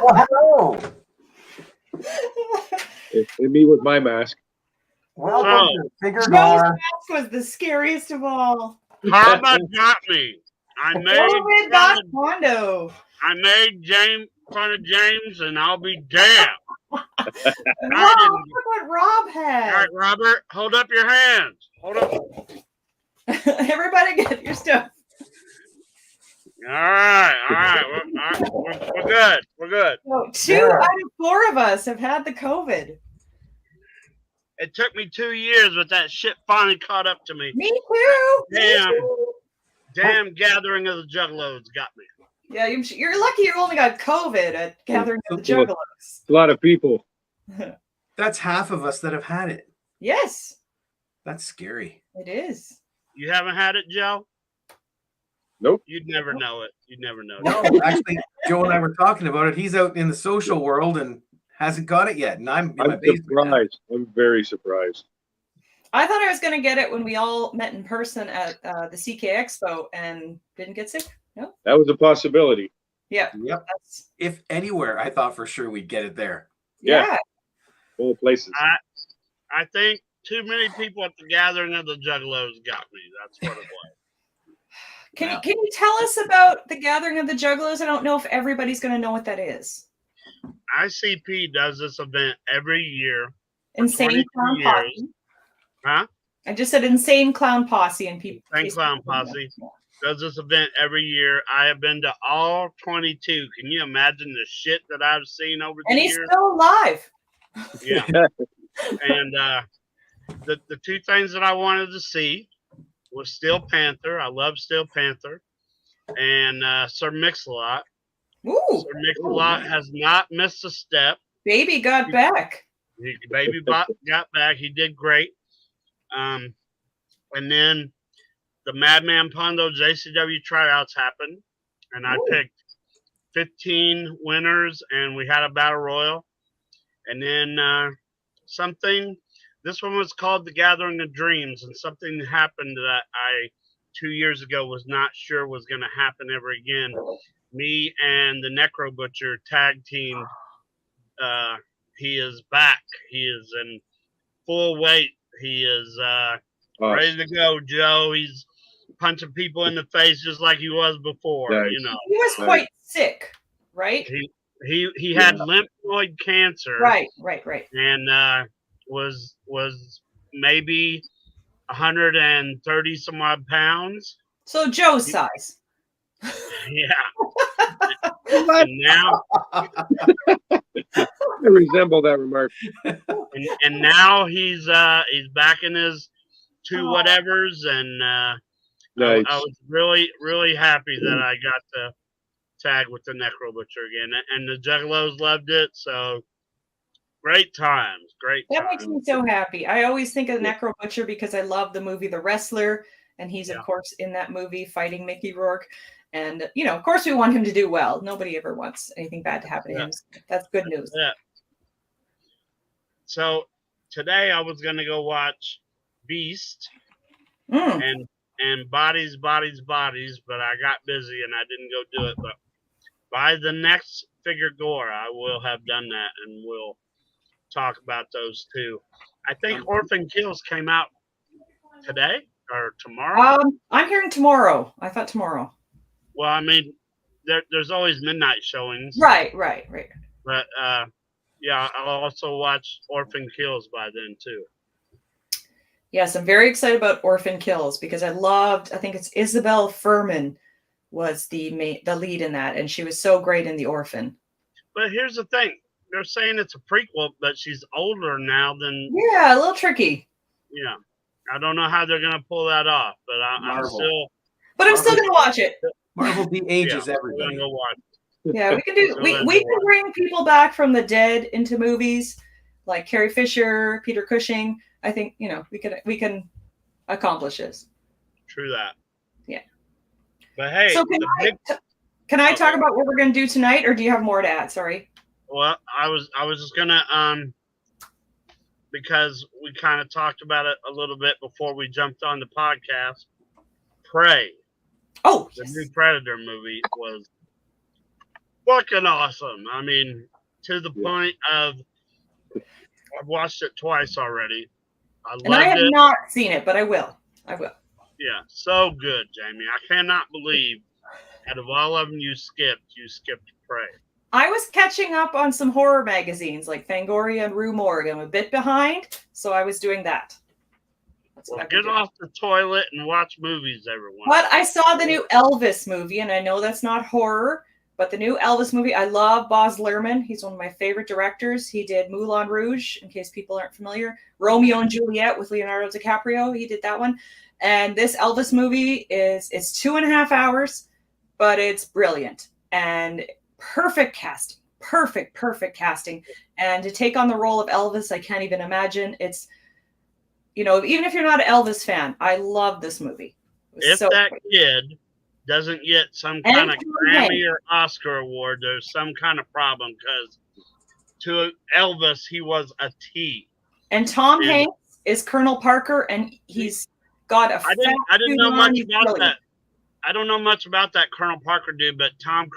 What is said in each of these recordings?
Well, hello. It's me with my mask. Welcome to Figure Joe's Gore. mask was the scariest of all. Karma got me. I COVID got Kondo. made fun of James, and I'll be damned. Wow, look what Rob All had. right, Robert, hold up your hands. Hold up. Everybody get your stuff. All right. We're good. We're good. So, 2 out of 4 of us have had the COVID. It took me 2 years, but that shit finally caught up to me. Me too. Damn gathering of the Juggalos got me. Yeah, you're lucky you only got COVID at Gathering of the Juggalos. A lot of people. That's half of us that have had it. Yes, That's scary. it is. You haven't had it, Joe? Nope. You'd never know it. You'd never know. No, actually, Joe and I were talking about it. He's out in the social world and hasn't got it yet. And I'm in my basement now. surprised. I'm very surprised. I thought I was going to get it when we all met in person at the CK Expo and didn't get sick. No. That was a possibility. Yeah. Yep. That's, If anywhere, I thought for sure we'd get it there. yeah. Whole places. I think too many people at the gathering of the Juggalos got me. That's what it was. Can you tell us about the Gathering of the Juggalos? I don't know if everybody's going to know what that is. ICP does this event every year. Insane 22 Clown years. Posse. Huh? I just said Insane Clown Posse and people. Insane Clown Posse does this event every year. I have been to all 22. Can you imagine the shit that I've seen over the And he's years? still alive. Yeah. And the 2 things that I wanted to see was Steel Panther. I love Steel Panther. And Sir Mix-a-Lot. Ooh. Sir Mix-a-Lot has not missed a step. Baby got back. Baby got back. He did great. And then the Madman Pondo JCW tryouts happened. And I picked 15 winners, and we had a battle royal. And then this one was called The Gathering of Dreams, and something happened that I 2 years ago was not sure was going to happen ever again. Me and the Necro Butcher tag teamed. He is back. He is in full weight. He is ready to go, Joe. He's punching people in the face just like he was before. Nice. You know, He was quite sick, right? he had lymphoid cancer. Right. And was maybe 130 some odd pounds. So Joe's size. Yeah. And now, I resemble that remark. and now he's back in his 2 whatevers, and Nice. I was really happy that I got to tag with the Necro Butcher again, and the Juggalos loved it. So great times. That makes me so happy. I always think of Necro Butcher because I love the movie The Wrestler, and he's of course in that movie fighting Mickey Rourke. And of course we want him to do well. Nobody ever wants anything bad to happen to him. That's good news. Yeah. So today I was gonna go watch Beast and Bodies, but I got busy and I didn't go do it. But by the next Figure Gore, I will have done that, and we'll talk about those 2. I think Orphan Kills came out today or tomorrow. I'm hearing tomorrow. I thought tomorrow. Well, I mean, there's always midnight showings. Right. But yeah, I'll also watch Orphan Kills by then too. Yes, I'm very excited about Orphan Kills because I think it's Isabel Furman was the lead in that, and she was so great in The Orphan. But here's the thing. they're saying it's a prequel, but she's older now than. Yeah, a little tricky. Yeah, I don't know how they're gonna pull that off, but I'm Marvel. still. But I'm still gonna watch it. Marvel de-ages Yeah, I'm everybody. gonna go watch. Yeah, we can do. We can bring people back from the dead into movies, like Carrie Fisher, Peter Cushing. I think we can accomplish this. True that. Yeah. But hey, So can I talk about what we're gonna do tonight, or do you have more to add? Sorry. Well, I was just gonna because we kind of talked about it a little bit before we jumped on the podcast. Prey. Oh, the new Predator movie was fucking awesome. I mean, to the point of I've watched it twice already. I have not seen it, but I will. Yeah, so good, Jamie. I cannot believe out of all of them you skipped Prey. I was catching up on some horror magazines like Fangoria and Rue Morgue. I'm a bit behind, so I was doing that. Well, get off the toilet and watch movies, everyone. But I saw the new Elvis movie, and I know that's not horror, but the new Elvis movie, I love Baz Luhrmann. He's one of my favorite directors. He did Moulin Rouge, in case people aren't familiar. Romeo and Juliet with Leonardo DiCaprio. He did that one. And this Elvis movie it's 2.5 hours, but it's brilliant. And perfect casting. Perfect casting. And to take on the role of Elvis, I can't even imagine. It's, even if you're not an Elvis fan, I love this movie. If that kid doesn't get some kind of Grammy or Oscar award, there's some kind of problem, because to Elvis, he was a T. And Tom Hanks is Colonel Parker, and he's got a I didn't know much about that. I don't know much about that Colonel Parker dude, but Tom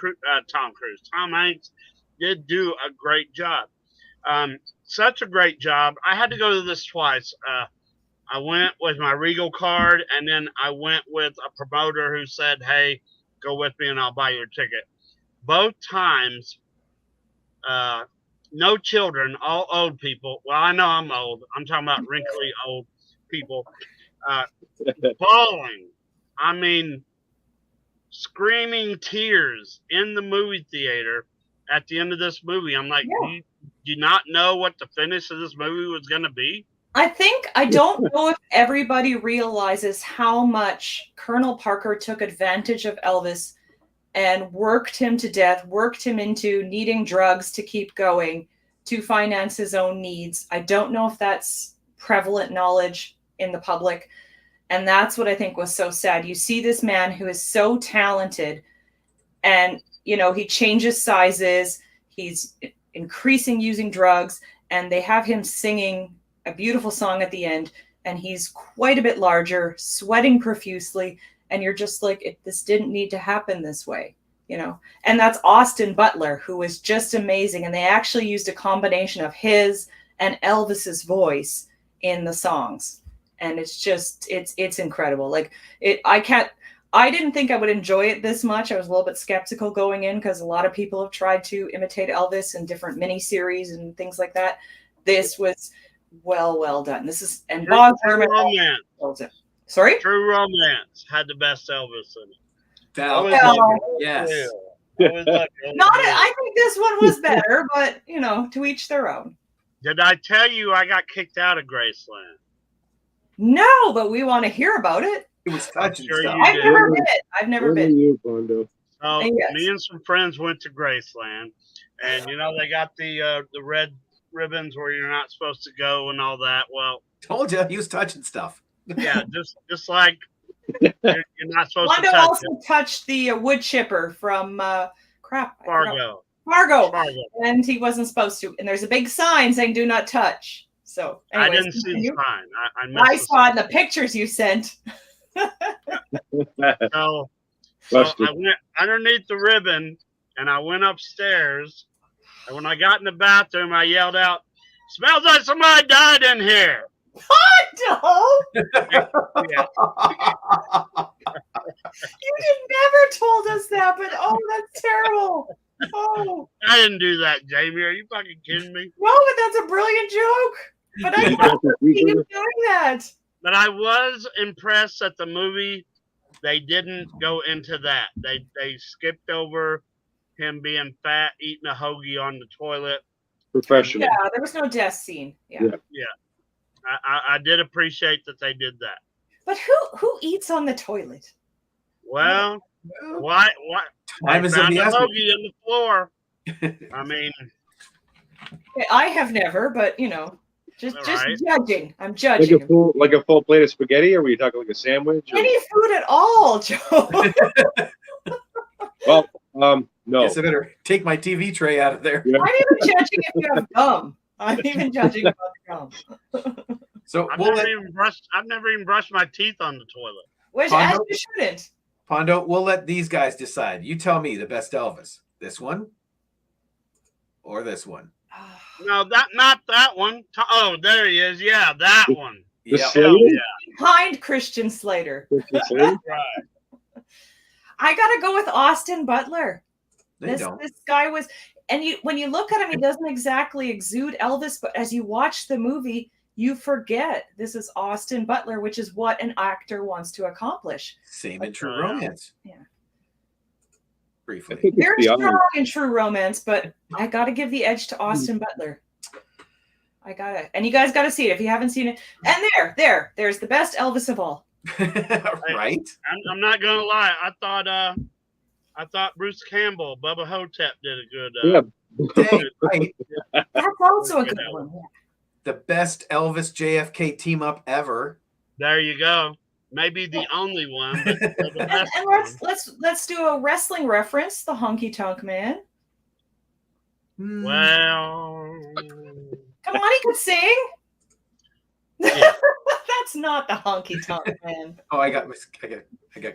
Hanks did do a great job. Such a great job. I had to go to this twice. I went with my Regal card, and then I went with a promoter who said, hey, go with me and I'll buy your ticket. Both times, no children, all old people. Well, I know I'm old. I'm talking about wrinkly old people. Bawling. I mean, screaming tears in the movie theater at the end of this movie. I'm like, do you not know what the finish of this movie was going to be? I don't know if everybody realizes how much Colonel Parker took advantage of Elvis and worked him to death, worked him into needing drugs to keep going, to finance his own needs. I don't know if that's prevalent knowledge in the public. And that's what I think was so sad. You see this man who is so talented, and, he changes sizes, he's increasing using drugs, and they have him singing a beautiful song at the end, and he's quite a bit larger, sweating profusely, and you're just like, this didn't need to happen this way, And that's Austin Butler, who was just amazing, and they actually used a combination of his and Elvis's voice in the songs, and it's incredible. Like I didn't think I would enjoy it this much. I was a little bit skeptical going in, because a lot of people have tried to imitate Elvis in different miniseries and things like that. This was well done. This is Bob Herman. Sorry? True Romance had the best Elvis in it. Yes. I think this one was better, but to each their own. Did I tell you I got kicked out of Graceland? No, but we want to hear about it. It was touching stuff. I've never been. So me and some friends went to Graceland, and they got the red ribbons where you're not supposed to go and all that. Well, told you he was touching stuff. Yeah, just like you're not supposed to touch. Wanda also touched the wood chipper from Fargo, and he wasn't supposed to. And there's a big sign saying "Do not touch." So anyways, I didn't see the sign. I saw it in the pictures you sent. So I went underneath the ribbon, and I went upstairs. And when I got in the bathroom, I yelled out, "Smells like somebody died in here!" What? Yeah. You never told us that, but that's terrible. Oh, I didn't do that, Jamie. Are you fucking kidding me? No, but that's a brilliant joke. But I can't see you doing that. But I was impressed that the movie, they didn't go into that. They skipped over him being fat, eating a hoagie on the toilet. Professional. Yeah, there was no death scene. Yeah. I did appreciate that they did that. But who eats on the toilet? Well, Well, why? time I is of found the a essence. hoagie on the floor. I mean, I have never, but just Right. judging. I'm Like judging. a full plate of spaghetti, or were you talking like a sandwich? Or? Any food at all, Joe. Well, no. Guess I better take my TV tray out of there. Yeah. I'm even judging if you have gum. I'm even judging about the gum. So I've we'll never let even brushed my teeth on the toilet. Which, Pondo? as you shouldn't. Pondo, we'll let these guys decide. You tell me the best Elvis. This one or this one? No, not that one. Oh, there he is. Yeah, that one. The Yeah. Slater? Hell yeah. Behind Christian Slater. The Slater? Right. I gotta go with Austin Butler. They don't. This guy was, and when you look at him, he doesn't exactly exude Elvis, but as you watch the movie, you forget this is Austin Butler, which is what an actor wants to accomplish. Same in True Oh, yeah. Romance. Yeah. I Briefly. think it's Very the strong other. in True Romance, but I gotta give the edge to Austin Butler. I gotta, and you guys gotta see it if you haven't seen it. And there's the best Elvis of all. Right? I'm not gonna lie. I thought Bruce Campbell, Bubba Hotep did a good. Yeah. Dang, right. That's also a good one. The best Elvis JFK team up ever. There you go. Maybe the only one, but the And, best and one. let's do a wrestling reference. The Honky Tonk Man. Hmm. Well, Come on, he could sing. Yeah. That's not the Honky Tonk Man. Oh, I got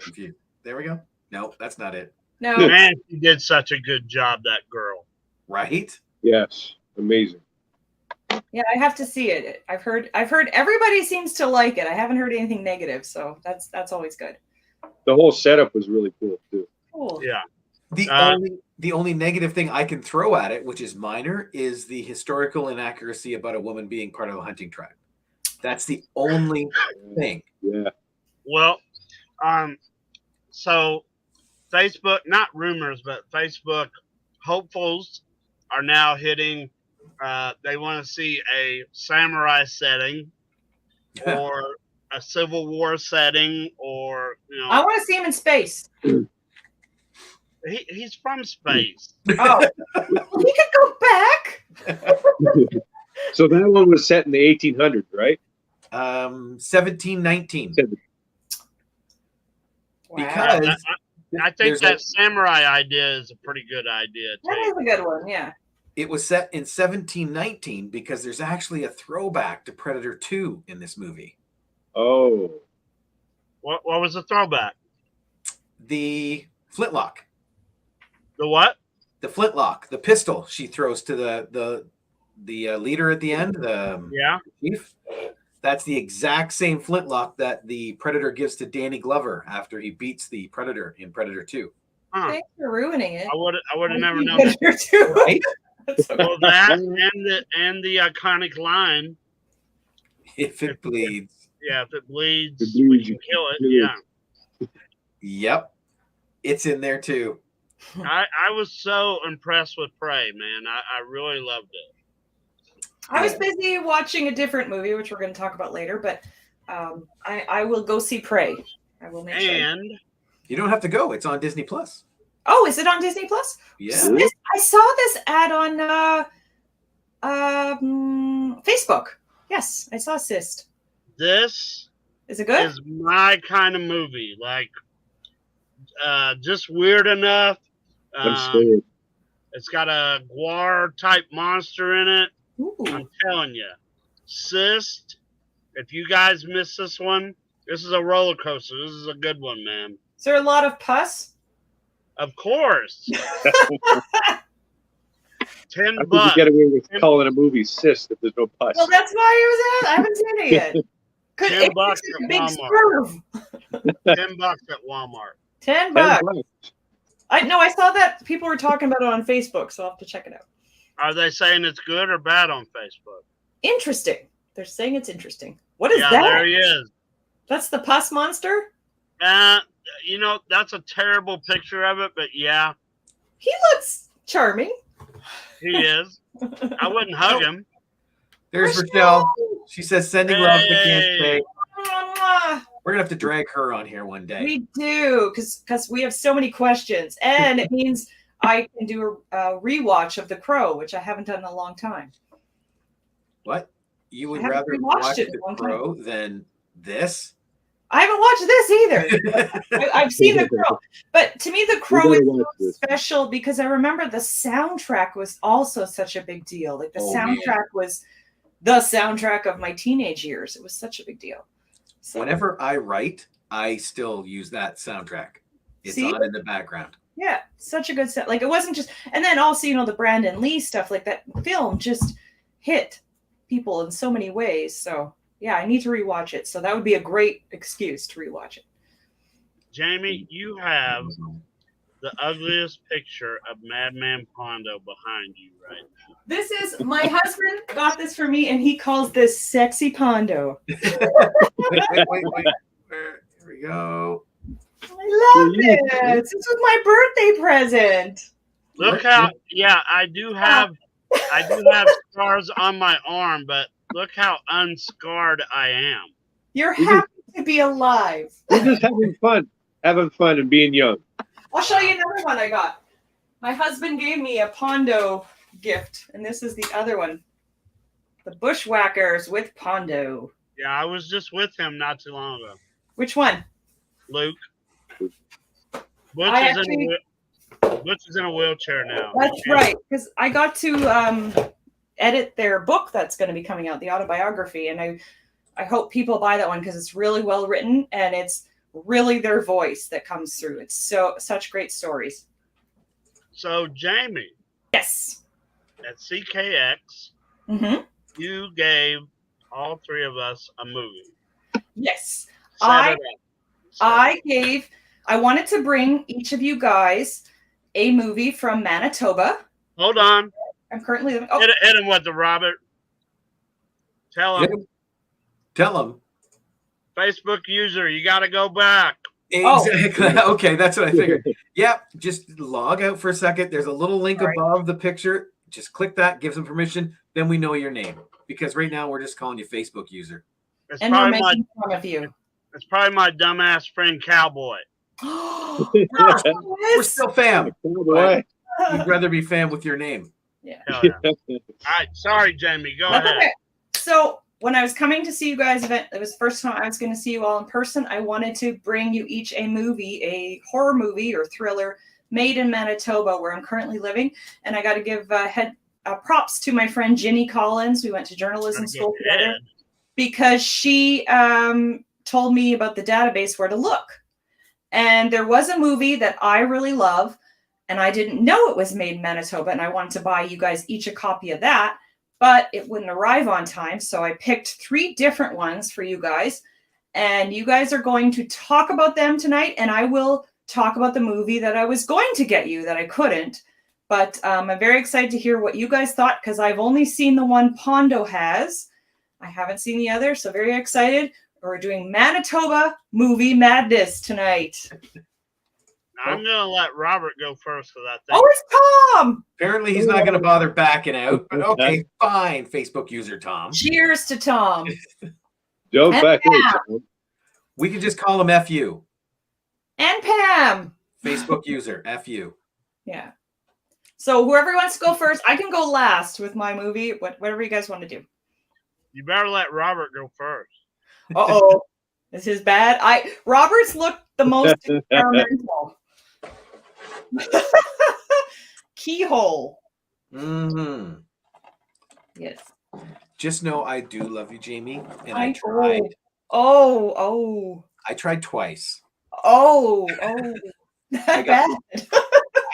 confused. There we go. No, that's not it. No, man, she did such a good job, that girl. Right? Yes. Amazing. yeah, I have to see it. I've heard everybody seems to like it. I haven't heard anything negative, so that's always good. The whole setup was really cool too. Cool. Yeah. The only negative thing I can throw at it, which is minor, is the historical inaccuracy about a woman being part of a hunting tribe. That's the only thing. Yeah. Well, so Facebook, not rumors, but Facebook hopefuls are now hitting. They want to see a samurai setting, or a Civil War setting, or I want to see him in space. he's from space. Oh, well, he could go back. So that one was set in the 1800s, right? 1719. Wow. Because I think there's that samurai idea is a pretty good idea. That is a good one. Yeah. it was set in 1719 because there's actually a throwback to Predator 2 in this movie. Oh. What was the throwback? The flintlock. The what? The flintlock, the pistol she throws to the leader at the end, the Yeah. chief. That's the exact same flintlock that the Predator gives to Danny Glover after he beats the Predator in Predator 2. Huh. Thanks for ruining it. I would have never known that. Predator too. Right? That's okay. Well, that and the iconic line. If it bleeds. Yeah, if it bleeds, It we bleeds, can you kill it. kill it. Yeah. Yep. It's in there too. I was so impressed with Prey, man. I really loved it. I was busy watching a different movie, which we're going to talk about later, but I will go see Prey. I will make sure. And You don't have to go. It's on Disney Plus. Oh, is it on Disney Plus? Yeah. I saw this ad on Facebook. Yes, I saw Cyst. this Is it good? is my kind of movie. Like, just weird enough. I'm scared. It's got a Gore type monster in it. Ooh. I'm telling you, Cyst. If you guys miss this one, this is a roller coaster. This is a good one, man. Is there a lot of pus? Of course. I think you $10. get away with calling a movie cyst if there's no pus. Well, that's why I was at. I haven't seen it yet. Could $10 it at a big Walmart. swerve? $10 at Walmart. $10. $10. I saw that people were talking about it on Facebook, so I'll have to check it out. Are they saying it's good or bad on Facebook? Interesting. They're saying it's interesting. What is Yeah, that? there he is. That's the pus monster? That's a terrible picture of it, but yeah, He looks charming. he is. I wouldn't hug him. There's Rochelle. She says sending love but can't say. Mwah. We're gonna have to drag her on here one day. We do, because we have so many questions, and it means I can do a rewatch of The Crow, which I haven't done in a long time. What? You would I haven't rather rewatched watch it in The a long Crow than this? I haven't watched this either. I've seen The Crow, but to me, The Crow is so special because I remember the soundtrack was also such a big deal. Like the soundtrack was the soundtrack of my teenage years. It was such a big deal. So, whenever I write, I still use that soundtrack. It's on in the background. Yeah, such a good set. Like it wasn't just, and then also, you know, the Brandon Lee stuff, like that film just hit people in so many ways. So yeah, I need to rewatch it. So that would be a great excuse to rewatch it. Jamie, you have the ugliest picture of Madman Pondo behind you right now. This is, my husband got this for me, and he calls this sexy Pondo. Wait. Here we go. I love this. This was my birthday present. Look how, I do have scars on my arm, but look how unscarred I am. You're happy to be alive. We're just having fun and being young. I'll show you another one I got. My husband gave me a Pondo gift, and this is the other one. The Bushwhackers with Pondo. Yeah, I was just with him not too long ago. Which one? Luke. Butch is in a wheelchair now. That's right, because I got to edit their book that's going to be coming out, the autobiography, and I hope people buy that one because it's really well written and it's really their voice that comes through. It's such great stories. So Jamie, yes, at CKX, you gave all three of us a movie. Yes, I wanted to bring each of you guys a movie from Manitoba. Hold on. I'm currently living. Hit him with the Robert. Tell him. Facebook user, you got to go back. Exactly. Okay, that's what I figured. Yep. Just log out for a second. There's a little link above the picture. Just click that. Gives them permission. Then we know your name because right now we're just calling you Facebook user. And we're making fun of you. It's probably my dumbass friend Cowboy. We're still fam. We'd rather be fam with your name. Yeah. All right. Sorry, Jamie. Go ahead. Okay. So when I was coming to see you guys, it was the first time I was going to see you all in person. I wanted to bring you each a movie, a horror movie or thriller made in Manitoba, where I'm currently living. And I got to give props to my friend Ginny Collins. We went to journalism school together because she told me about the database where to look. And there was a movie that I really love, and I didn't know it was made in Manitoba, and I wanted to buy you guys each a copy of that, but it wouldn't arrive on time, so I picked 3 different ones for you guys, and you guys are going to talk about them tonight, and I will talk about the movie that I was going to get you that I couldn't, but I'm very excited to hear what you guys thought, because I've only seen the one Pondo has. I haven't seen the other, so very excited. We're doing Manitoba movie madness tonight. I'm going to let Robert go first for that thing. Oh, it's Tom! Apparently he's not going to bother backing out. But okay, fine, Facebook user Tom. Cheers to Tom. Don't back out, Tom. We could just call him FU. And Pam. Facebook user, FU. Yeah. So whoever wants to go first, I can go last with my movie, whatever you guys want to do. You better let Robert go first. Uh-oh. This is bad. Robert's looked the most experimental. Keyhole. Mm-hmm. Yes. Just know I do love you, Jamie, and I I tried. I tried twice. That's bad.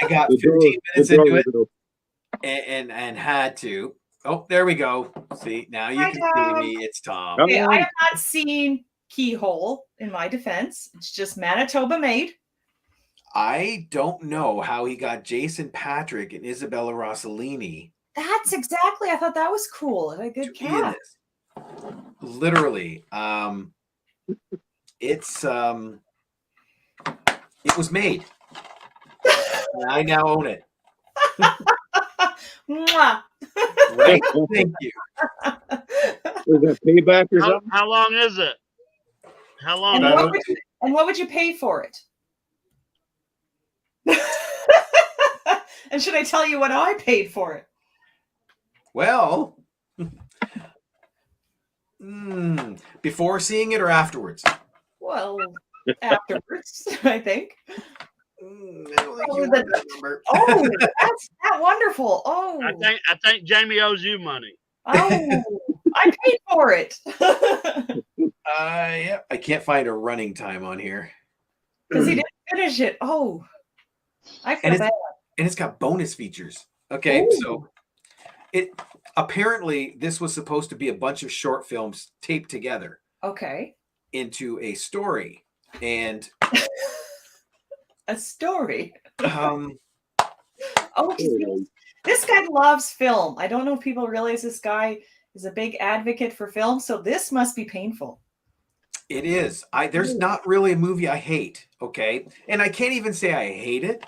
I got 15 minutes into it and had to. Oh, there we go. See, now you can see me. It's Tom. Okay, I have not seen Keyhole, in my defense. It's just Manitoba made. I don't know how he got Jason Patrick and Isabella Rossellini. That's exactly. I thought that was cool. A good cast. Literally, it was made. And I now own it. Mwah. Right. Thank you. Was that payback or something? How long is it? How long? And what would you pay for it? And should I tell you what I paid for it? Well, before seeing it or afterwards? Well, afterwards, I think. I don't think you want that number. Oh, that's that wonderful. Oh, I think Jamie owes you money. oh, I paid for it. Yeah, I can't find a running time on here. Because he didn't finish it. Oh, I feel bad. And it's got bonus features. Okay, Ooh. so it apparently this was supposed to be a bunch of short films taped together. Okay. Into a story, and a story. Oh, this guy loves film. I don't know if people realize this guy is a big advocate for film, so this must be painful. It is. There's not really a movie I hate, okay? And I can't even say I hate it.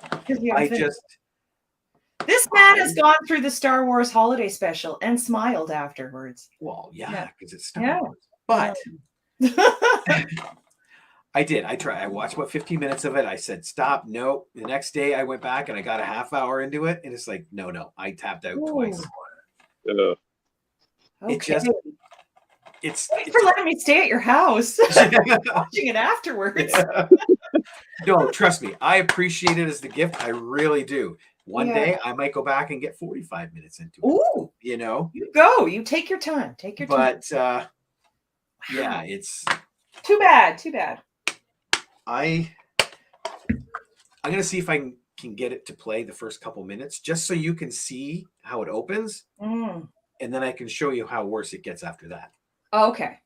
This man has gone through the Star Wars holiday special and smiled afterwards. Well, yeah, because it's Star Wars. But I did. I watched about 15 minutes of it. I said, stop. No. The next day I went back and I got a half hour into it. And it's like, no. I tapped out twice. Okay. It's for letting me stay at your house watching it afterwards. No, trust me, I appreciate it as the gift. I really do. One day I might go back and get 45 minutes into it. Ooh, you take your time. But yeah, it's too bad. I'm gonna see if I can get it to play the first couple minutes just so you can see how it opens, and then I can show you how worse it gets after that. Okay.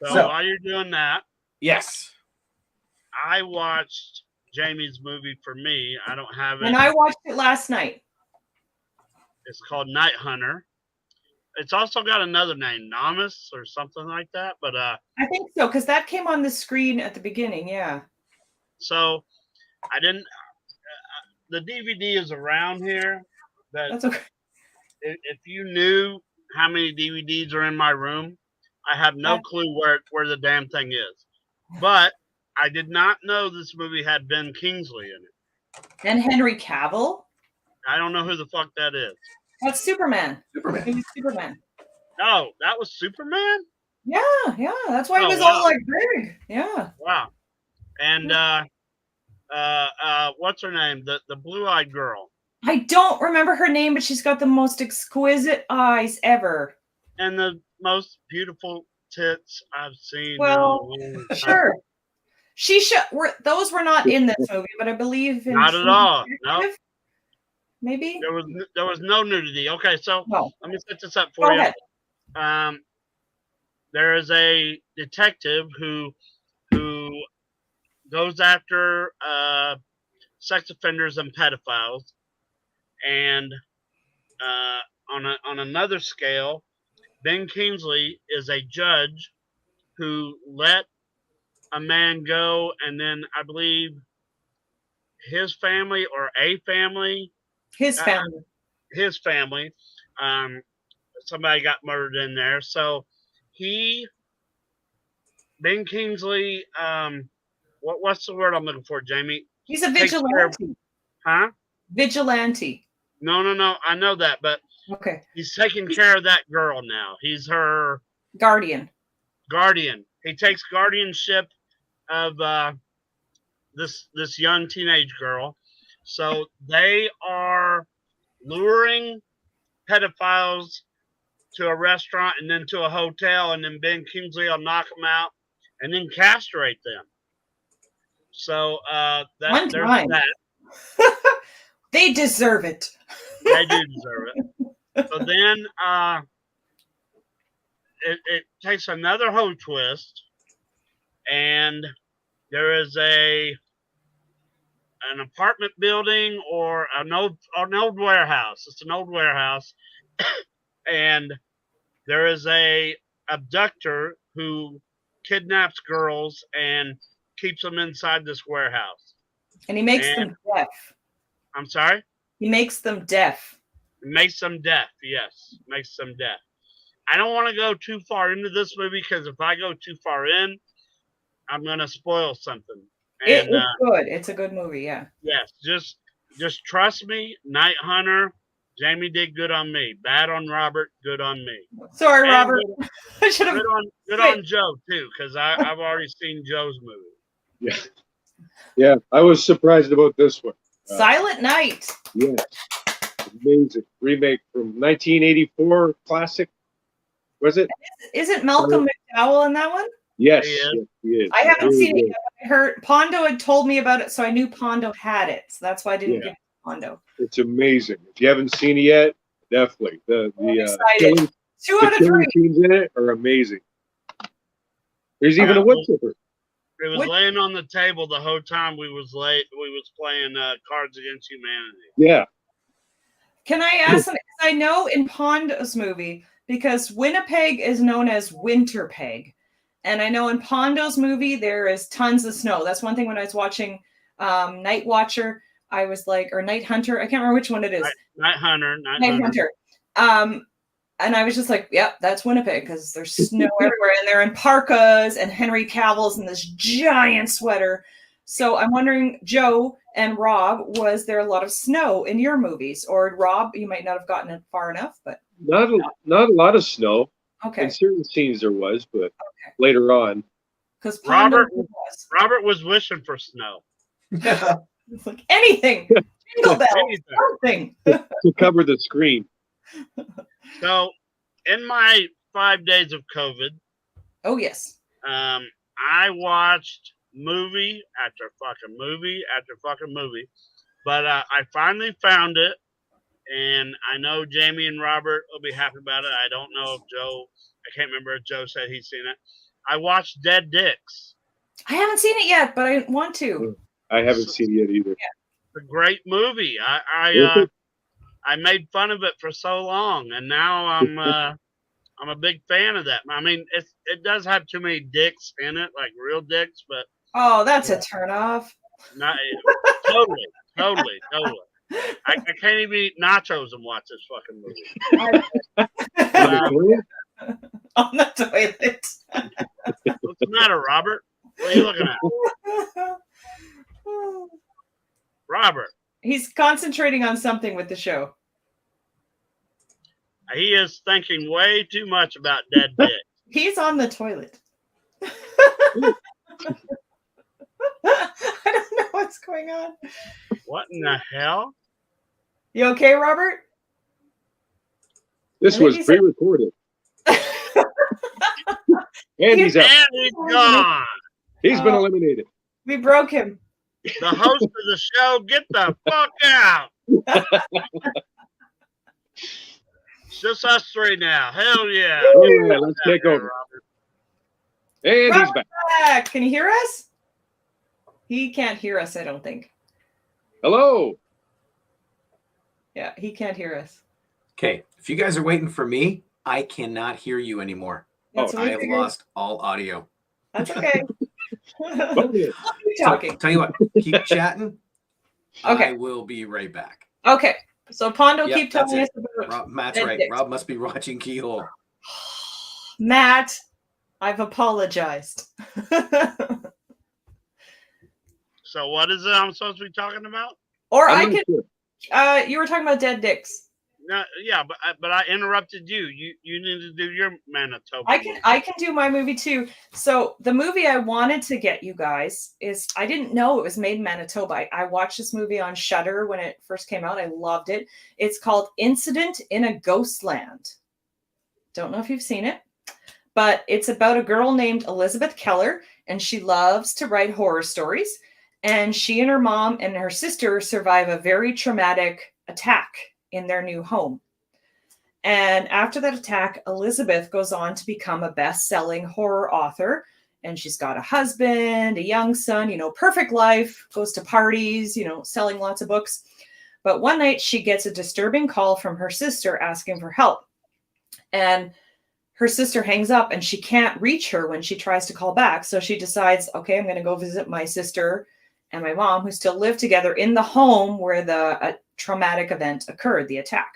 So while you're doing that, yes, I watched Jamie's movie for me. I don't have it. And I watched it last night. It's called Night Hunter. It's also got another name, Namus or something like that. But I think so, because that came on the screen at the beginning. Yeah. So I didn't. The DVD is around here. That's okay. If you knew how many DVDs are in my room, I have no clue where the damn thing is. But I did not know this movie had Ben Kingsley in it. And Henry Cavill? I don't know who the fuck that is. That's Superman. He was Superman. No, that was Superman? Yeah. That's why he was all like big. Yeah. Wow. And what's her name? The blue-eyed girl. I don't remember her name, but she's got the most exquisite eyes ever. And the most beautiful tits I've seen. Well, sure. Those were not in this movie, but I believe in not at all. No. Maybe there was no nudity. Okay, so let me set this up for Go you. ahead. There is a detective who goes after sex offenders and pedophiles, and on another scale, Ben Kingsley is a judge who let a man go, and then I believe his family or a family. His family. Somebody got murdered in there. So Ben Kingsley, what's the word I'm looking for, Jamie? He's a vigilante. Huh? Vigilante. No. I know that, but okay. He's taking care of that girl now. He's her guardian. He takes guardianship of this young teenage girl. So they are luring pedophiles to a restaurant and then to a hotel, and then Ben Kingsley will knock them out and then castrate them. So there's that. They deserve it. They do deserve it. So then it takes another whole twist, and there is an apartment building or an old warehouse. It's an old warehouse, and there is a abductor who kidnaps girls and keeps them inside this warehouse. And he makes them deaf. I'm sorry? He makes them deaf. Makes them deaf. Yes, makes them deaf. I don't want to go too far into this movie because if I go too far in, I'm gonna spoil something. And It's good. It's a good movie. Yeah. yes, just trust me. Night Hunter, Jamie did good on me. Bad on Robert, good on me. Sorry, And Robert. I should have. good on Joe too, because I've already seen Joe's movie. Yeah. Yeah, I was surprised about this one. Silent Night. Yeah. Amazing. Remake from 1984 classic. Was it? Isn't Malcolm McDowell in that one? Yes. He is. Yes, he is. I haven't Really seen it good. yet. But I heard Pondo had told me about it, so I knew Pondo had it. So that's why I didn't Yeah. give it to Pondo. It's amazing. If you haven't seen it yet, definitely. The excited. killing, 2 the out of killing 3. scenes in it are amazing. There's even a wood chipper. It was laying on the table the whole time we was playing Cards Against Humanity. Yeah. Can I ask something? I know in Pondo's movie, because Winnipeg is known as Winterpeg. And I know in Pondo's movie, there is tons of snow. That's one thing when I was watching Night Watcher, I was like, or Night Hunter, I can't remember which one it is. Night Hunter. Night Hunter. And I was just like, yep, that's Winnipeg, because there's snow everywhere. And they're in parkas, and Henry Cavill's in this giant sweater. So I'm wondering, Joe and Rob, was there a lot of snow in your movies? Or Rob, you might not have gotten it far enough, but Not a lot of snow. okay. In certain scenes there was, but later on. Because Robert was wishing for snow. It's like anything, jingle bells, something. To cover the screen. So, in my 5 days of COVID, Oh yes. I watched movie after fucking movie after fucking movie, but I finally found it, and I know Jamie and Robert will be happy about it. I don't know if Joe, I can't remember if Joe said he's seen it. I watched Dead Dicks. I haven't seen it yet, but I want to. I haven't seen it yet either. It's a great movie. I made fun of it for so long, and now I'm a big fan of that. I mean, it does have too many dicks in it, like real dicks, but Oh, that's a turnoff. not totally. I can't even eat nachos and watch this fucking movie. On the toilet. What's the matter, Robert? What are you looking at? Robert. He's concentrating on something with the show. He is thinking way too much about dead dick. He's on the toilet. I don't know what's going on. What in the hell? You okay, Robert? This was pre-recorded. And he's out. And he's gone. He's been eliminated. We broke him. The host of the show, get the fuck out. It's just us three now. Hell yeah. All right, let's take over. Robert. And he's back. Can you hear us? He can't hear us, I don't think. Hello. Yeah, he can't hear us. Okay, if you guys are waiting for me, I cannot hear you anymore. That's what I we have figured. lost all audio. That's okay. Okay. Keep So, talking. tell you what, keep chatting. Okay. I will be right back. Okay. So Pondo, Yep, keep that's telling us it. about Matt's dead right. dicks. Rob must be watching Keyhole. Matt. I've apologized. So what is it I'm supposed to be talking about? Or I'm I not could. sure. You were talking about dead dicks. No, yeah, but I interrupted you. You need to do your Manitoba. I can do my movie too. So the movie I wanted to get you guys is, I didn't know it was made in Manitoba. I watched this movie on Shudder when it first came out. I loved it. It's called Incident in a Ghostland. Don't know if you've seen it, but it's about a girl named Elizabeth Keller, and she loves to write horror stories. And she and her mom and her sister survive a very traumatic attack in their new home. And after that attack, Elizabeth goes on to become a best-selling horror author. And she's got a husband, a young son, perfect life, goes to parties, selling lots of books. But one night she gets a disturbing call from her sister asking for help. And her sister hangs up and she can't reach her when she tries to call back. So she decides, okay, I'm going to go visit my sister and my mom, who still live together in the home where the traumatic event occurred, the attack.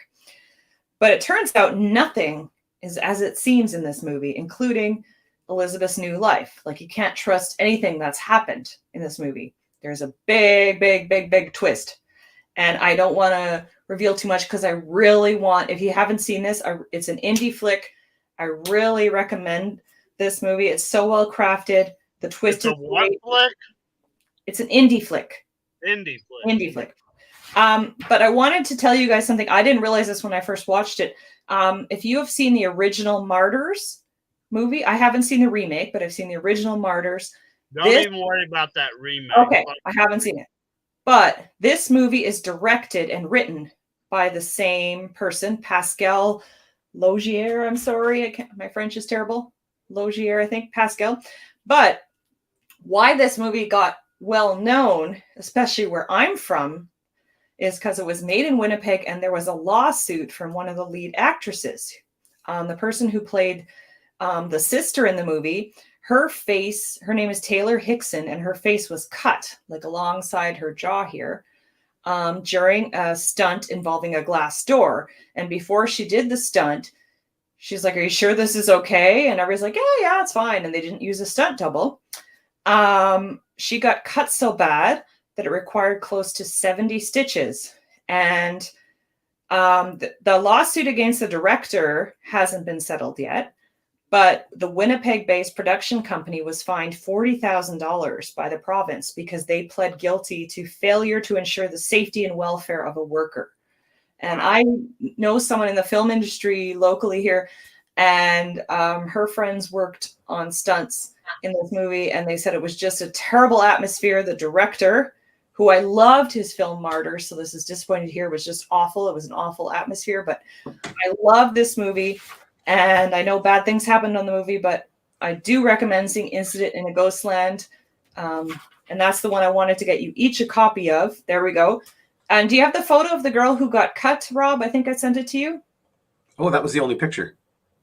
But it turns out nothing is as it seems in this movie, including Elizabeth's new life. Like, you can't trust anything that's happened in this movie. There's a big twist. And I don't want to reveal too much because I really want, if you haven't seen this, it's an indie flick. I really recommend this movie. It's so well crafted. The twist is what flick? It's an indie flick. Indie flick. But I wanted to tell you guys something. I didn't realize this when I first watched it. If you have seen the original Martyrs movie, I haven't seen the remake, but I've seen the original Martyrs. Don't even worry about that remake. Okay, I haven't seen it. But this movie is directed and written by the same person, Pascal Laugier. I'm sorry, my French is terrible. Laugier, I think, Pascal. But why this movie got well known, especially where I'm from, is because it was made in Winnipeg and there was a lawsuit from one of the lead actresses. The person who played the sister in the movie, her name is Taylor Hickson, and her face was cut like alongside her jaw here during a stunt involving a glass door. And before she did the stunt, she's like, "Are you sure this is okay?" And everybody's like, yeah, it's fine. And they didn't use a stunt double. She got cut so bad that it required close to 70 stitches. And the lawsuit against the director hasn't been settled yet, but the Winnipeg-based production company was fined $40,000 by the province because they pled guilty to failure to ensure the safety and welfare of a worker. And I know someone in the film industry locally here, and her friends worked on stunts in this movie, and they said it was just a terrible atmosphere. The director, who I loved his film Martyrs, so this is disappointing to hear, was just awful. It was an awful atmosphere, but I love this movie, and I know bad things happened on the movie, but I do recommend seeing Incident in a Ghostland, and that's the one I wanted to get you each a copy of. There we go. And do you have the photo of the girl who got cut, Rob? I think I sent it to you. Oh, that was the only picture.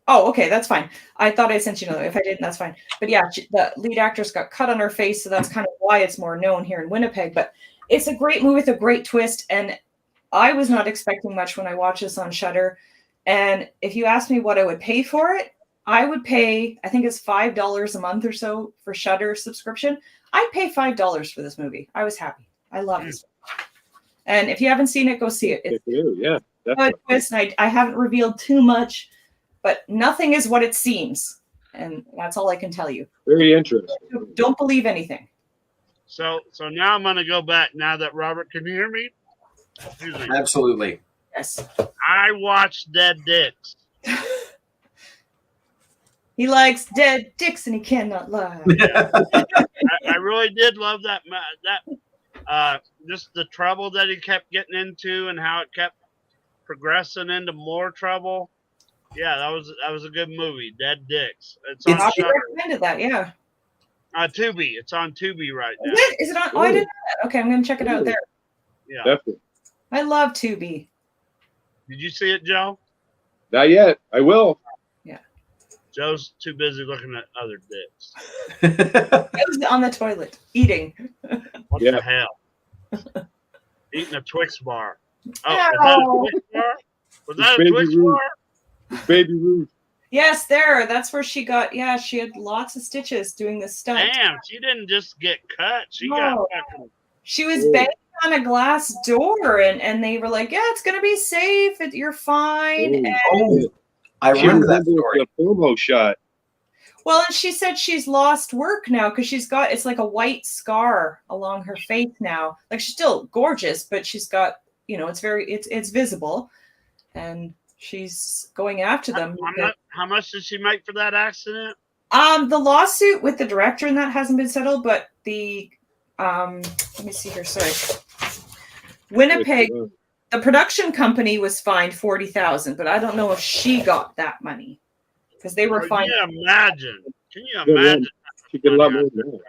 Oh, okay, that's fine. I thought I sent you another. If I didn't, that's fine. But yeah, the lead actress got cut on her face, so that's kind of why it's more known here in Winnipeg. But it's a great movie with a great twist, and I was not expecting much when I watched this on Shudder. And if you asked me what I would pay for it, I would pay, I think it's $5 a month or so for Shudder subscription. I'd pay $5 for this movie. I was happy. I love this movie. And if you haven't seen it, go see it. It's yeah, a good twist, and I haven't revealed too much, but nothing is what it seems. And that's all I can tell you. Very interesting. Don't believe anything. So now I'm going to go back now that Robert can hear me. Excuse me. Absolutely. Yes. I watched Dead Dicks. He likes dead dicks and he cannot lie. I really did love that. Just the trouble that he kept getting into and how it kept progressing into more trouble. Yeah, that was a good movie. Dead Dicks. It's on I Shudder. recommended that, yeah. Tubi. It's on Tubi right now. Is it on? Oh, I didn't know that. Okay, I'm going to check it out there. Yeah. Definitely. I love Tubi. Did you see it, Joe? Not yet. I will. Yeah. Joe's too busy looking at other dicks. I was on the toilet eating. What Yeah. the hell? Eating a Twix bar. Oh, No. was that a Twix bar? Was that a Twix bar? Baby Ruth. Yes, there. That's where she got. Yeah, she had lots of stitches doing this stunt. Damn, she didn't just get cut. She No. got fucking. She was banging on a glass door, and they were like, "Yeah, it's gonna be safe. You're fine." And, I remember that The story. promo shot. well, and she said she's lost work now because it's like a white scar along her face now. Like, she's still gorgeous, but she's got, it's visible, and she's going after them. How much did she make for that accident? The lawsuit with the director and that hasn't been settled, but the let me see here. Sorry, Winnipeg. The production company was fined $40,000, but I don't know if she got that money because they were fined. Can you imagine? Can you imagine? She did a lot more than that.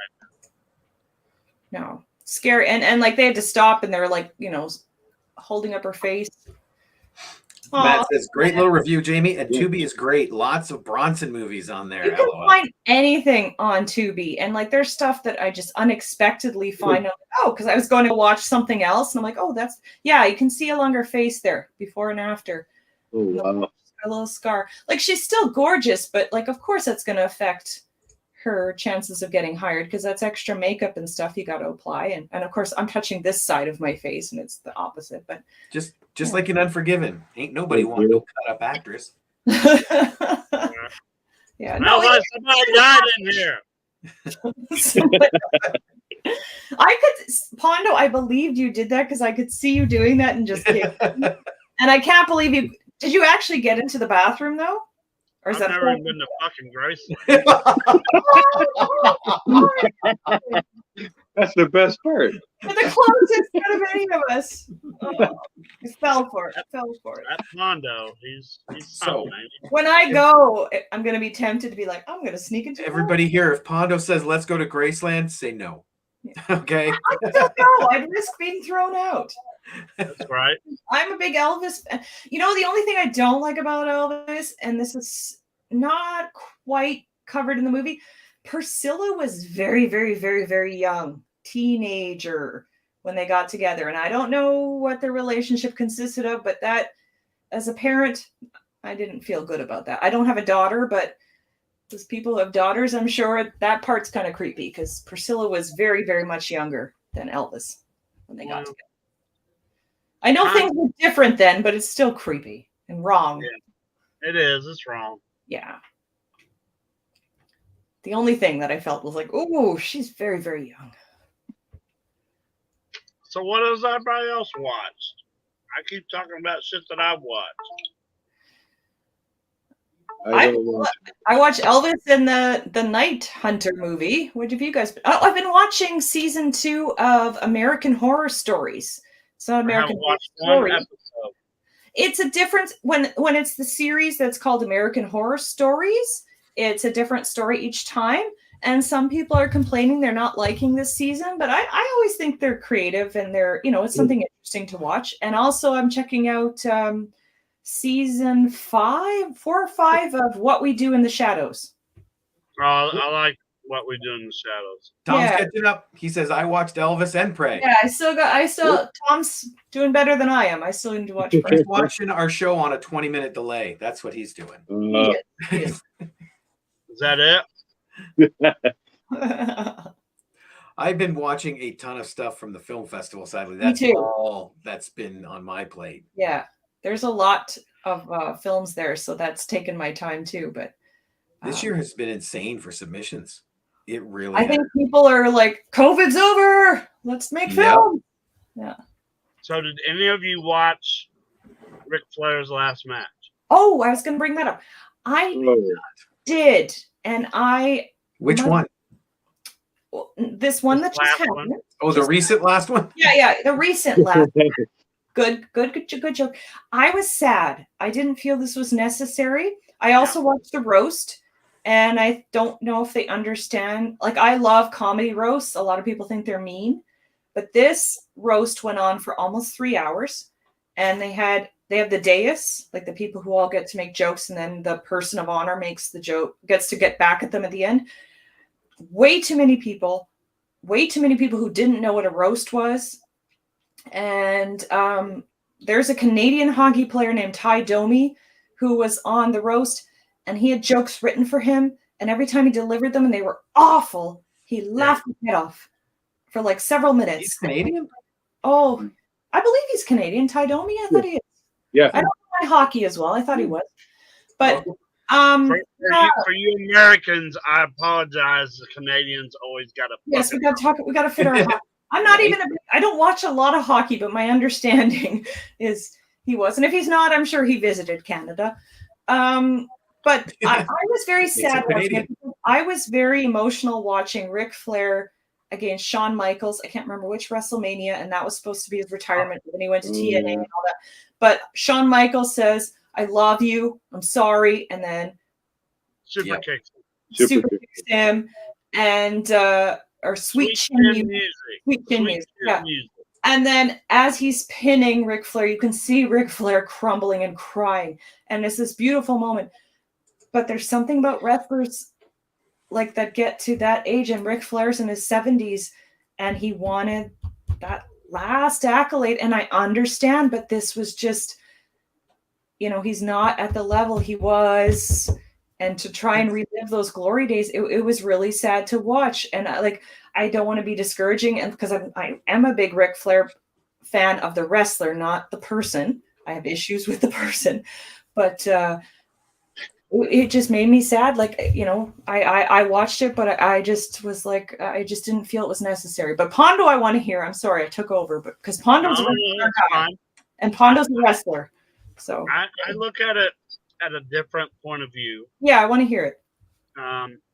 No, scary, and like they had to stop, and they were like, holding up her face. Matt says, great little review, Jamie. And Tubi is great. Lots of Bronson movies on there. You can LOL. find anything on Tubi, and like there's stuff that I just unexpectedly find. Because I was going to watch something else, and I'm like, oh, you can see a longer face there before and after. Oh, wow. A little scar. Like, she's still gorgeous, but like, of course, that's going to affect her chances of getting hired because that's extra makeup and stuff you got to apply. And of course, I'm touching this side of my face, and it's the opposite. But Just like in Unforgiven, ain't nobody want no cut up actress. yeah, No, no, somebody died in here. I could, Pondo, I believed you did that because I could see you doing that and just kidding. And I can't believe you. Did you actually get into the bathroom though? Or is I've that never even been to fucking Graceland. That's the best part. You're the closest out of any of us. Oh, I fell for it. That Mondo, he's So- something. Ain't he? When I go, I'm going to be tempted to be like, I'm going to sneak into Everybody here, if Pondo says let's go to Graceland, say no. Okay. I don't know. I'd risk being thrown out. That's right. I'm a big Elvis fan. You know, the only thing I don't like about Elvis, and this is not quite covered in the movie, Priscilla was very, very, very, very young, teenager when they got together. And I don't know what their relationship consisted of, but that, as a parent, I didn't feel good about that. I don't have a daughter, but as people who have daughters, I'm sure that part's kind of creepy because Priscilla was very, very much younger than Elvis when they got together. I know things were different then, but it's still creepy and wrong. Yeah, it is. It's wrong. Yeah. The only thing that I felt was like, oh, she's very, very young. So what has everybody else watched? I keep talking about shit that I've watched. I watched Elvis in the Night Hunter movie. What have you guys? Oh, I've been watching season 2 of American Horror Stories. So American Horror Stories. One episode. It's a different when it's the series that's called American Horror Stories. It's a different story each time. And some people are complaining they're not liking this season, but I always think they're creative and they're, it's something interesting to watch. And also I'm checking out season 4 or 5 of What We Do in the Shadows. I like What We Do in the Shadows. Tom's catching up. He says, I watched Elvis and Prey. Yeah, Tom's doing better than I am. I still need to watch Prey. He's watching our show on a 20-minute delay. That's what he's doing. He is. Is that it? I've been watching a ton of stuff from the film festival, sadly. That's all that's been on my plate. Yeah. There's a lot of films there, so that's taken my time too. But this year has been insane for submissions. It really I think people are like, COVID's over. Let's make film. Yeah. So did any of you watch Ric Flair's last match? Oh, I was going to bring that up. I did. And Which one? This one that just happened. Oh, the recent last one? Yeah. The recent last one. Good joke. I was sad. I didn't feel this was necessary. I also watched the roast, and I don't know if they understand. Like, I love comedy roasts. A lot of people think they're mean, but this roast went on for almost 3 hours, and they have the dais, like the people who all get to make jokes, and then the person of honor makes the joke, gets to get back at them at the end. Way too many people who didn't know what a roast was. And there's a Canadian hockey player named Ty Domi who was on the roast, and he had jokes written for him. And every time he delivered them and they were awful, he laughed his head off for like several minutes. He's Canadian? Oh, I believe he's Canadian. Ty Domi, I thought he is. Yeah. I don't know my hockey as well. I thought he was. But for you Americans, I apologize. The Canadians always got to. Yes, we got to fit our hockey. I'm not even I don't watch a lot of hockey, but my understanding is he was. And if he's not, I'm sure he visited Canada. But I was very sad watching it. I was very emotional watching Ric Flair against Shawn Michaels. I can't remember which WrestleMania, and that was supposed to be his retirement when he went to TNA and all that. But Shawn Michaels says, I love you, I'm sorry, and then super kicks him, and or sweet chin music. Yeah. And then as he's pinning Ric Flair, you can see Ric Flair crumbling and crying. And it's this beautiful moment. But there's something about wrestlers like that get to that age, and Ric Flair's in his 70s, and he wanted that last accolade. And I understand, but this was just he's not at the level he was, and to try and relive those glory days, it was really sad to watch. And I don't want to be discouraging, and because I am a big Ric Flair fan of the wrestler, not the person. I have issues with the person, but it just made me sad. I watched it, but I just was like, I just didn't feel it was necessary. But Pondo, I want to hear. I'm sorry I took over, but because Pondo's a wrestler guy, and Pondo's a wrestler, so I look at it at a different point of view. yeah, I want to hear it.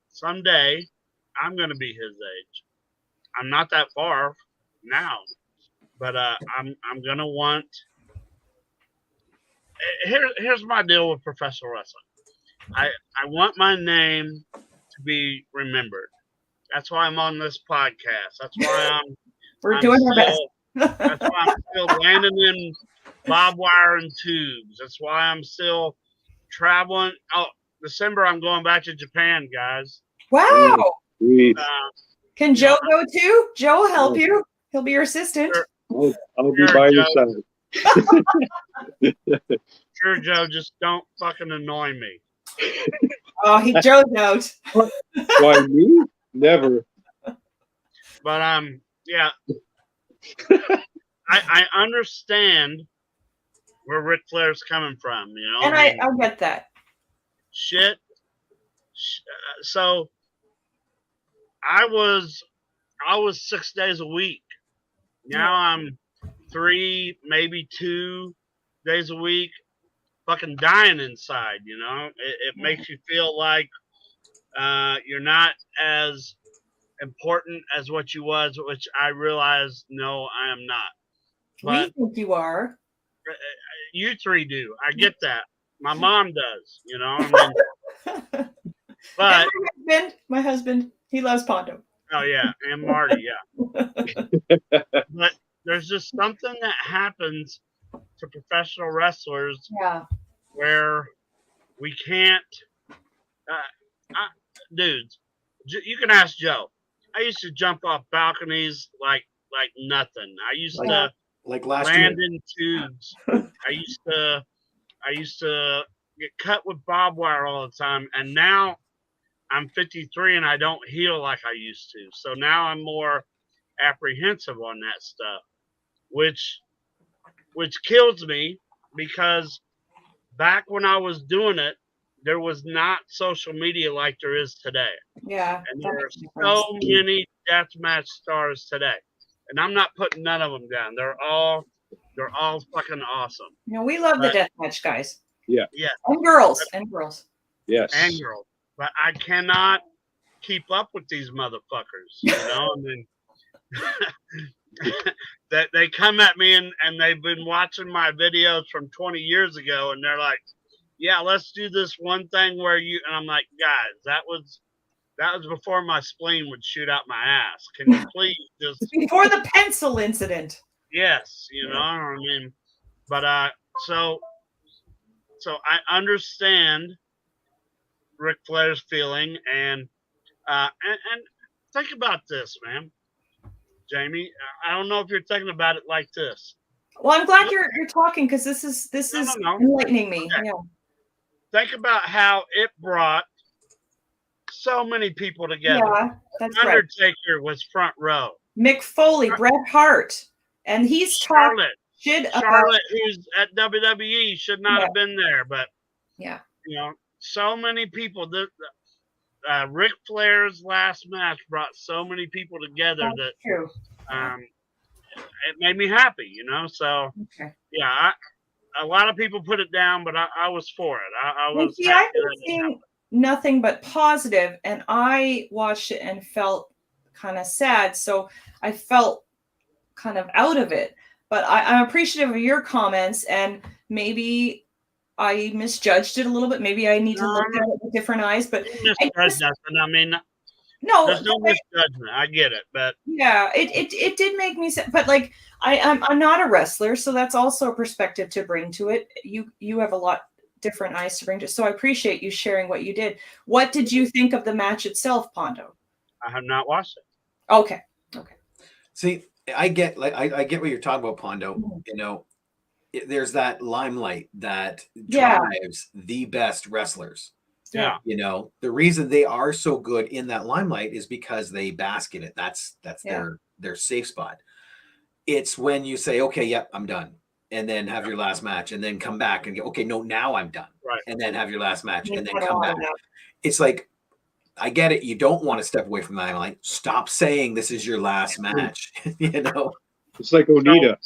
Someday, I'm going to be his age. I'm not that far now, but I'm going to want. Here's my deal with professional wrestling. I want my name to be remembered. That's why I'm on this podcast. That's why We're doing our best. That's why I'm still landing in barbed wire and tubes. That's why I'm still traveling. Oh, December I'm going back to Japan, guys. Wow. Sweet. Can Joe go too? Joe will help you. He'll be your assistant. I'll be by your side. Sure, Joe. Just don't fucking annoy me. Oh, Joe's out. Why me? Never. But yeah. I understand where Ric Flair's coming from, And I get that. Shit. So I was 6 days a week. Now I'm 3, maybe 2 days a week, fucking dying inside. It makes you feel like you're not as important as what you was, which I realize, no, I am not. But we think you are. You three do. I get that. My mom does. I mean, but my husband, he loves Pondo. Oh yeah, and Marty, yeah. But there's just something that happens to professional wrestlers, where we can't. Dudes, you can ask Joe. I used to jump off balconies like nothing. I used to last land year. in tubes. I used to get cut with barbed wire all the time, and now I'm 53 and I don't heal like I used to. So now I'm more apprehensive on that stuff, which kills me, because back when I was doing it, there was not social media like there is today. Yeah. And there are so many deathmatch stars today. And I'm not putting none of them down. They're all fucking awesome. We love the deathmatch guys. Yeah. Yeah. And girls. Yes. And girls. But I cannot keep up with these motherfuckers. I mean, that they come at me and they've been watching my videos from 20 years ago, and they're like, yeah, let's do this one thing where you, and I'm like, guys, that was before my spleen would shoot out my ass. Can you please just before the pencil incident? Yes, I mean, but so I understand Ric Flair's feeling, and think about this, man, Jamie. I don't know if you're thinking about it like this. Well, I'm glad you're talking, because this is enlightening me. Okay. Yeah. Think about how it brought so many people together. Yeah, that's right. Undertaker was front row. Mick Foley, Bret Hart, and he's Charlotte, about who's at WWE, should not have been there, but so many people. Ric Flair's last match brought so many people together that true. It made me happy, So a lot of people put it down, but I was for it. I was. I've been seeing nothing but positive, and I watched it and felt kind of sad. So I felt kind of out of it. But I'm appreciative of your comments, and maybe I misjudged it a little bit. Maybe I need to look at it with different eyes. But I mean, no, there's no misjudgment. I get it, but it did make me sad. But I'm not a wrestler, so that's also a perspective to bring to it. You have a lot different eyes to bring to it. So I appreciate you sharing what you did. What did you think of the match itself, Pondo? I have not watched it. Okay. See, I get I get what you're talking about, Pondo. there's that limelight that Yeah. drives the best wrestlers. Yeah. You know, the reason they are so good in that limelight is because they bask in it. That's Yeah. their safe spot. It's when you say, okay, yep, I'm done, and then have your last match, and then come back and go, okay, no, now I'm done, Right. and then have your last match, You've and then got a come lot back. of that. It's like, I get it. You don't want to step away from the limelight. Stop saying this is your last match. You know, It's like Onita.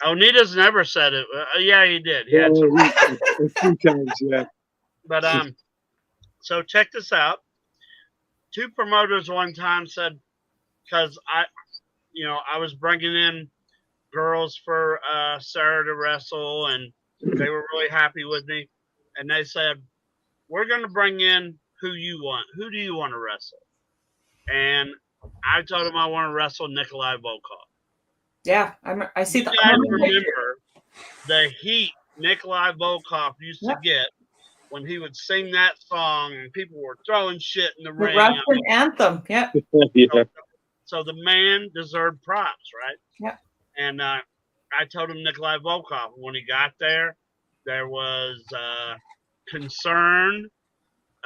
Onita's never said it. Yeah, he did. He had some, A few times, yeah. but so check this out. Two promoters one time said, because I was bringing in girls for Sarah to wrestle, and they were really happy with me, and they said, we're going to bring in who you want. Who do you want to wrestle? And I told them I want to wrestle Nikolai Volkov. Yeah, I see You the guys remember the heat Nikolai Volkov used to get when he would sing that song and people were throwing shit in the ring. Russian anthem. Yeah. Yeah. So the man deserved props, right? Yeah. And I told him Nikolai Volkov. When he got there, there was concern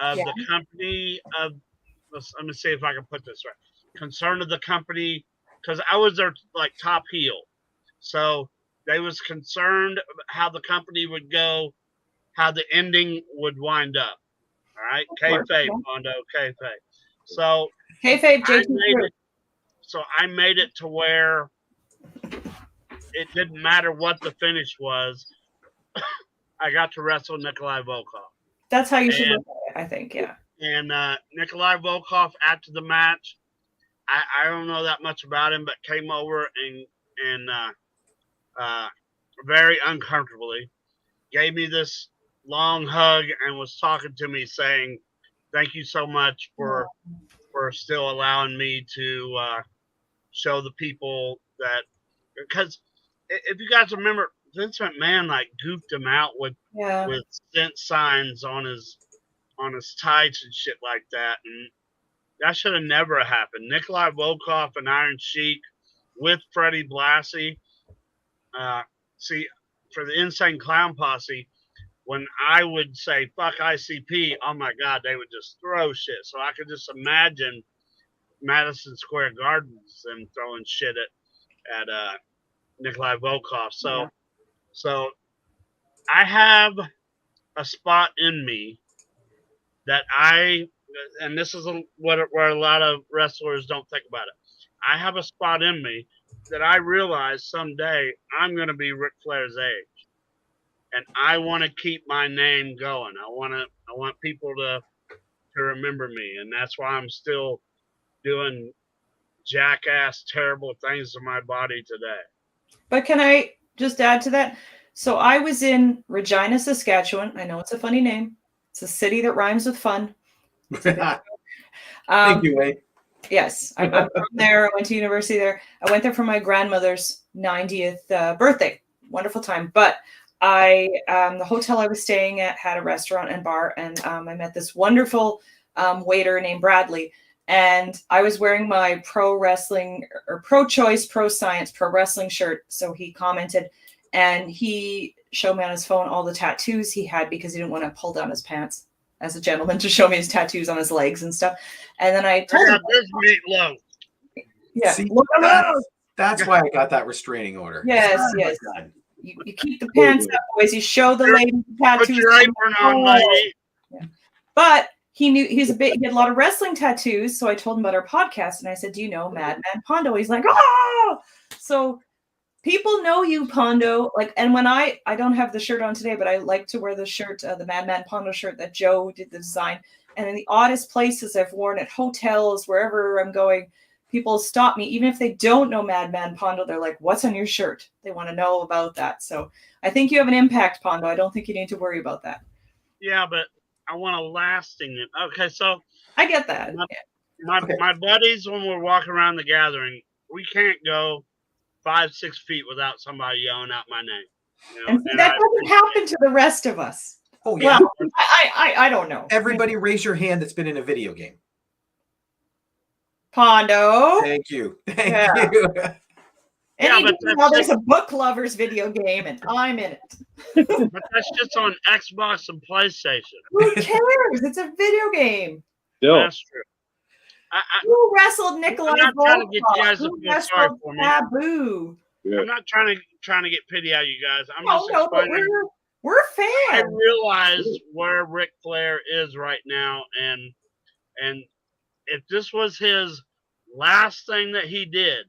of the company of. Let me see if I can put this right. Concern of the company, because I was their like top heel, so they was concerned how the company would go, how the ending would wind up. All right, kayfabe, Pondo, kayfabe. So Kayfabe, JT. I made it to where it didn't matter what the finish was. I got to wrestle Nikolai Volkov. That's how you should look at it, I think. Yeah. And Nikolai Volkov, after the match, I don't know that much about him, but came over and very uncomfortably gave me this long hug and was talking to me saying, thank you so much for still allowing me to show the people that, because if you guys remember, Vince McMahon like goofed him out with stint signs on his tights and shit like that, and that should have never happened. Nikolai Volkov and Iron Sheik with Freddie Blassie. See, for the Insane Clown Posse, when I would say fuck ICP, oh my god, they would just throw shit. So I could just imagine Madison Square Gardens and throwing shit at Nikolai Volkov. So I have a spot in me that and this is where a lot of wrestlers don't think about it. I have a spot in me that I realize someday I'm going to be Ric Flair's age, and I want to keep my name going. I want people to remember me, and that's why I'm still doing jackass, terrible things to my body today. But can I just add to that? So I was in Regina, Saskatchewan. I know it's a funny name. It's a city that rhymes with fun. Thank you, Wade. Yes, I'm from there. I went to university there. I went there for my grandmother's 90th birthday. Wonderful time. But the hotel I was staying at had a restaurant and bar, and I met this wonderful waiter named Bradley. And I was wearing my pro wrestling or pro choice, pro science, pro wrestling shirt. So he commented, and he showed me on his phone all the tattoos he had because he didn't want to pull down his pants as a gentleman to show me his tattoos on his legs and stuff. And then I told him, this meatloaf. Yeah, See, that's why I got that restraining order. Yes, yes. You keep the pants up, boys. You show the lady the tattoos. Put your apron on, lady. Yeah. But he knew he had a lot of wrestling tattoos. So I told him about our podcast, and I said, "Do you know Madman Pondo?" He's like, "Oh!" So people know you, Pondo. Like, and when I don't have the shirt on today, but I like to wear the shirt, the Madman Pondo shirt that Joe did the design. And in the oddest places I've worn, at hotels, wherever I'm going, people stop me, even if they don't know Madman Pondo. They're like, "What's on your shirt?" They want to know about that. So I think you have an impact, Pondo. I don't think you need to worry about that. Yeah, but I want a lasting. Okay, so I get that. My buddies, when we're walking around the gathering, we can't go 5-6 feet without somebody yelling out my name. You know? And that doesn't happen to the rest of us. Oh yeah. Well, I don't know. Everybody raise your hand that's been in a video game. Pondo. Thank you. Thank you. And but now there's a book lovers video game, and I'm in it. but that's just on Xbox and PlayStation. Who cares? It's a video game. Still, That's true. Who wrestled Nikolai I'm not trying to get you Volkov? guys to Who feel sorry wrestled for me. Sabu? yeah. I'm not trying to get pity out of you guys. I'm No, just no, but explaining. we're I fans. realize where Ric Flair is right now, and if this was his last thing that he did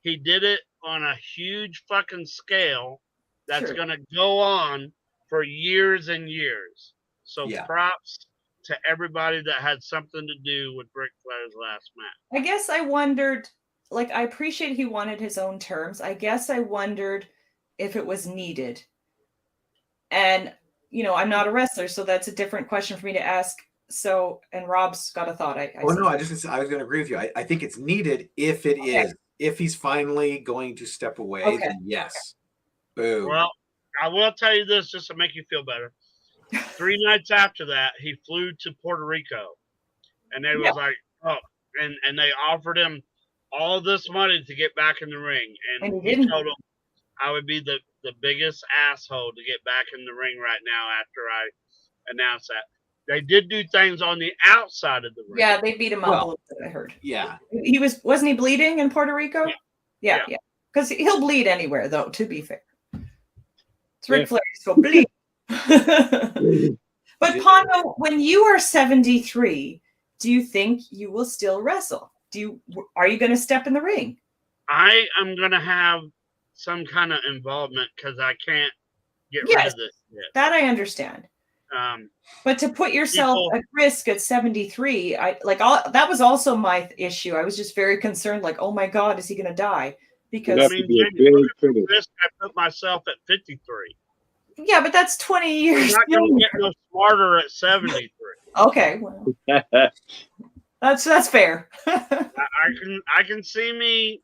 it on a huge fucking scale that's True. going to go on for years and years. So Yeah. props to everybody that had something to do with Ric Flair's last match. I guess I wondered, like, I appreciate he wanted his own terms. I guess I wondered if it was needed. And, you know, I'm not a wrestler, so that's a different question for me to ask. So, and Rob's got a thought. I no, I was going to agree with you. I think it's needed if it is. If he's finally going to step away, then yes. Boom. Well, I will tell you this just to make you feel better. 3 nights after that, he flew to Puerto Rico, and they was like, oh, and they offered him all this money to get back in the ring, and he told them, I would be the biggest asshole to get back in the ring right now after I announced that. They did do things on the outside of the ring. Yeah, they beat him up a little bit, I heard. Yeah. He wasn't he bleeding in Puerto Rico? Yeah. Because he'll bleed anywhere, though, to be fair. It's Ric Flair, so bleed. But Pondo, when you are 73, do you think you will still wrestle? Are you going to step in the ring? I am going to have some kind of involvement because I can't get rid of this shit. That I understand. But to put yourself at risk at 73, that was also my issue. I was just very concerned, like, oh my God, is he going to die? Because I put myself at 53. Yeah, but that's 20 years. I'm not going to get no smarter at 73. Okay, well, that's fair. I can see me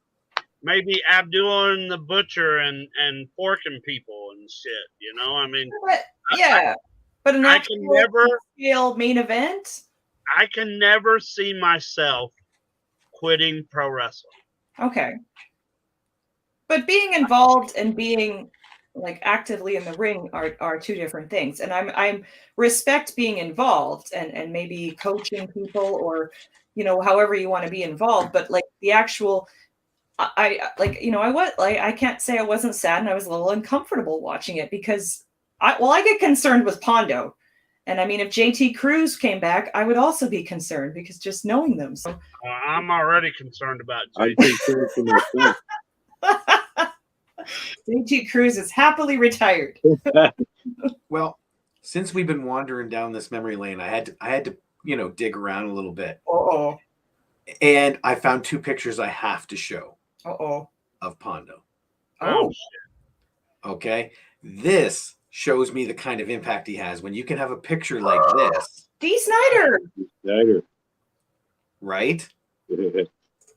maybe Abdullah the Butcher and forking people and shit. You know, I mean, but an actual main event. I can never see myself quitting pro wrestling. Okay, but being involved and being like actively in the ring are two different things. And I'm respect being involved and maybe coaching people or, you know, however you want to be involved. But like the actual, I can't say I wasn't sad, and I was a little uncomfortable watching it because I get concerned with Pondo. And I mean, if JT Cruz came back, I would also be concerned because just knowing them. So I'm already concerned about JT. I'm concerned for myself. JT Cruz is happily retired. Well, since we've been wandering down this memory lane, I had to dig around a little bit. Uh-oh. And I found 2 pictures I have to show. Uh-oh. Of Pondo. Oh shit. Okay. This shows me the kind of impact he has when you can have a picture like this. D. Snyder. Right?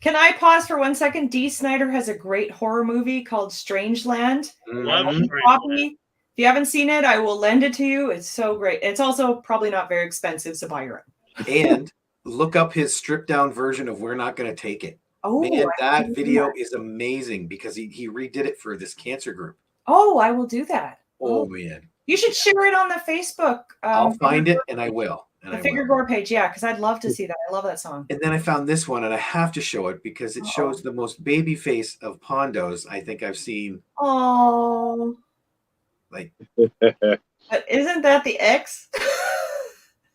Can I pause for 1 second? D. Snyder has a great horror movie called Strangeland. If you haven't seen it, I will lend it to you. It's so great. It's also probably not very expensive, so buy your own. And look up his stripped down version of We're Not Gonna Take It. Oh, man, that video is amazing because he redid it for this cancer group. Oh, I will do that. Oh man. You should share it on the Facebook. I'll find it and I will. The Figure Gore page, yeah, because I'd love to see that. I love that song. And then I found this one, and I have to show it because it shows the most baby face of Pondos I think I've seen. Oh, like, but isn't that the X?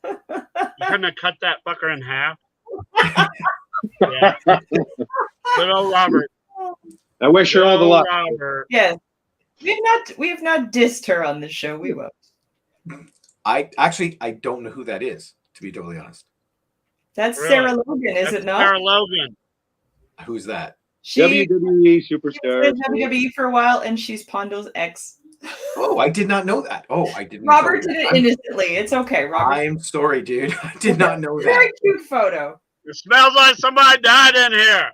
You couldn't have cut that fucker in half. Yeah. Good old Robert. I wish her all the luck. Robert. Yes, we have not dissed her on this show. We won't. I don't know who that is, to be totally honest. That's really? Sarah Logan, is it not? Sarah Logan. Who's that? She WWE superstar. She was in WWE for a while, and she's Pondo's ex. Oh, I did not know that. Oh, I didn't. Robert did it innocently. It's okay, Robert. I'm sorry, dude. I did not know that. Very cute photo. It smells like somebody died in here.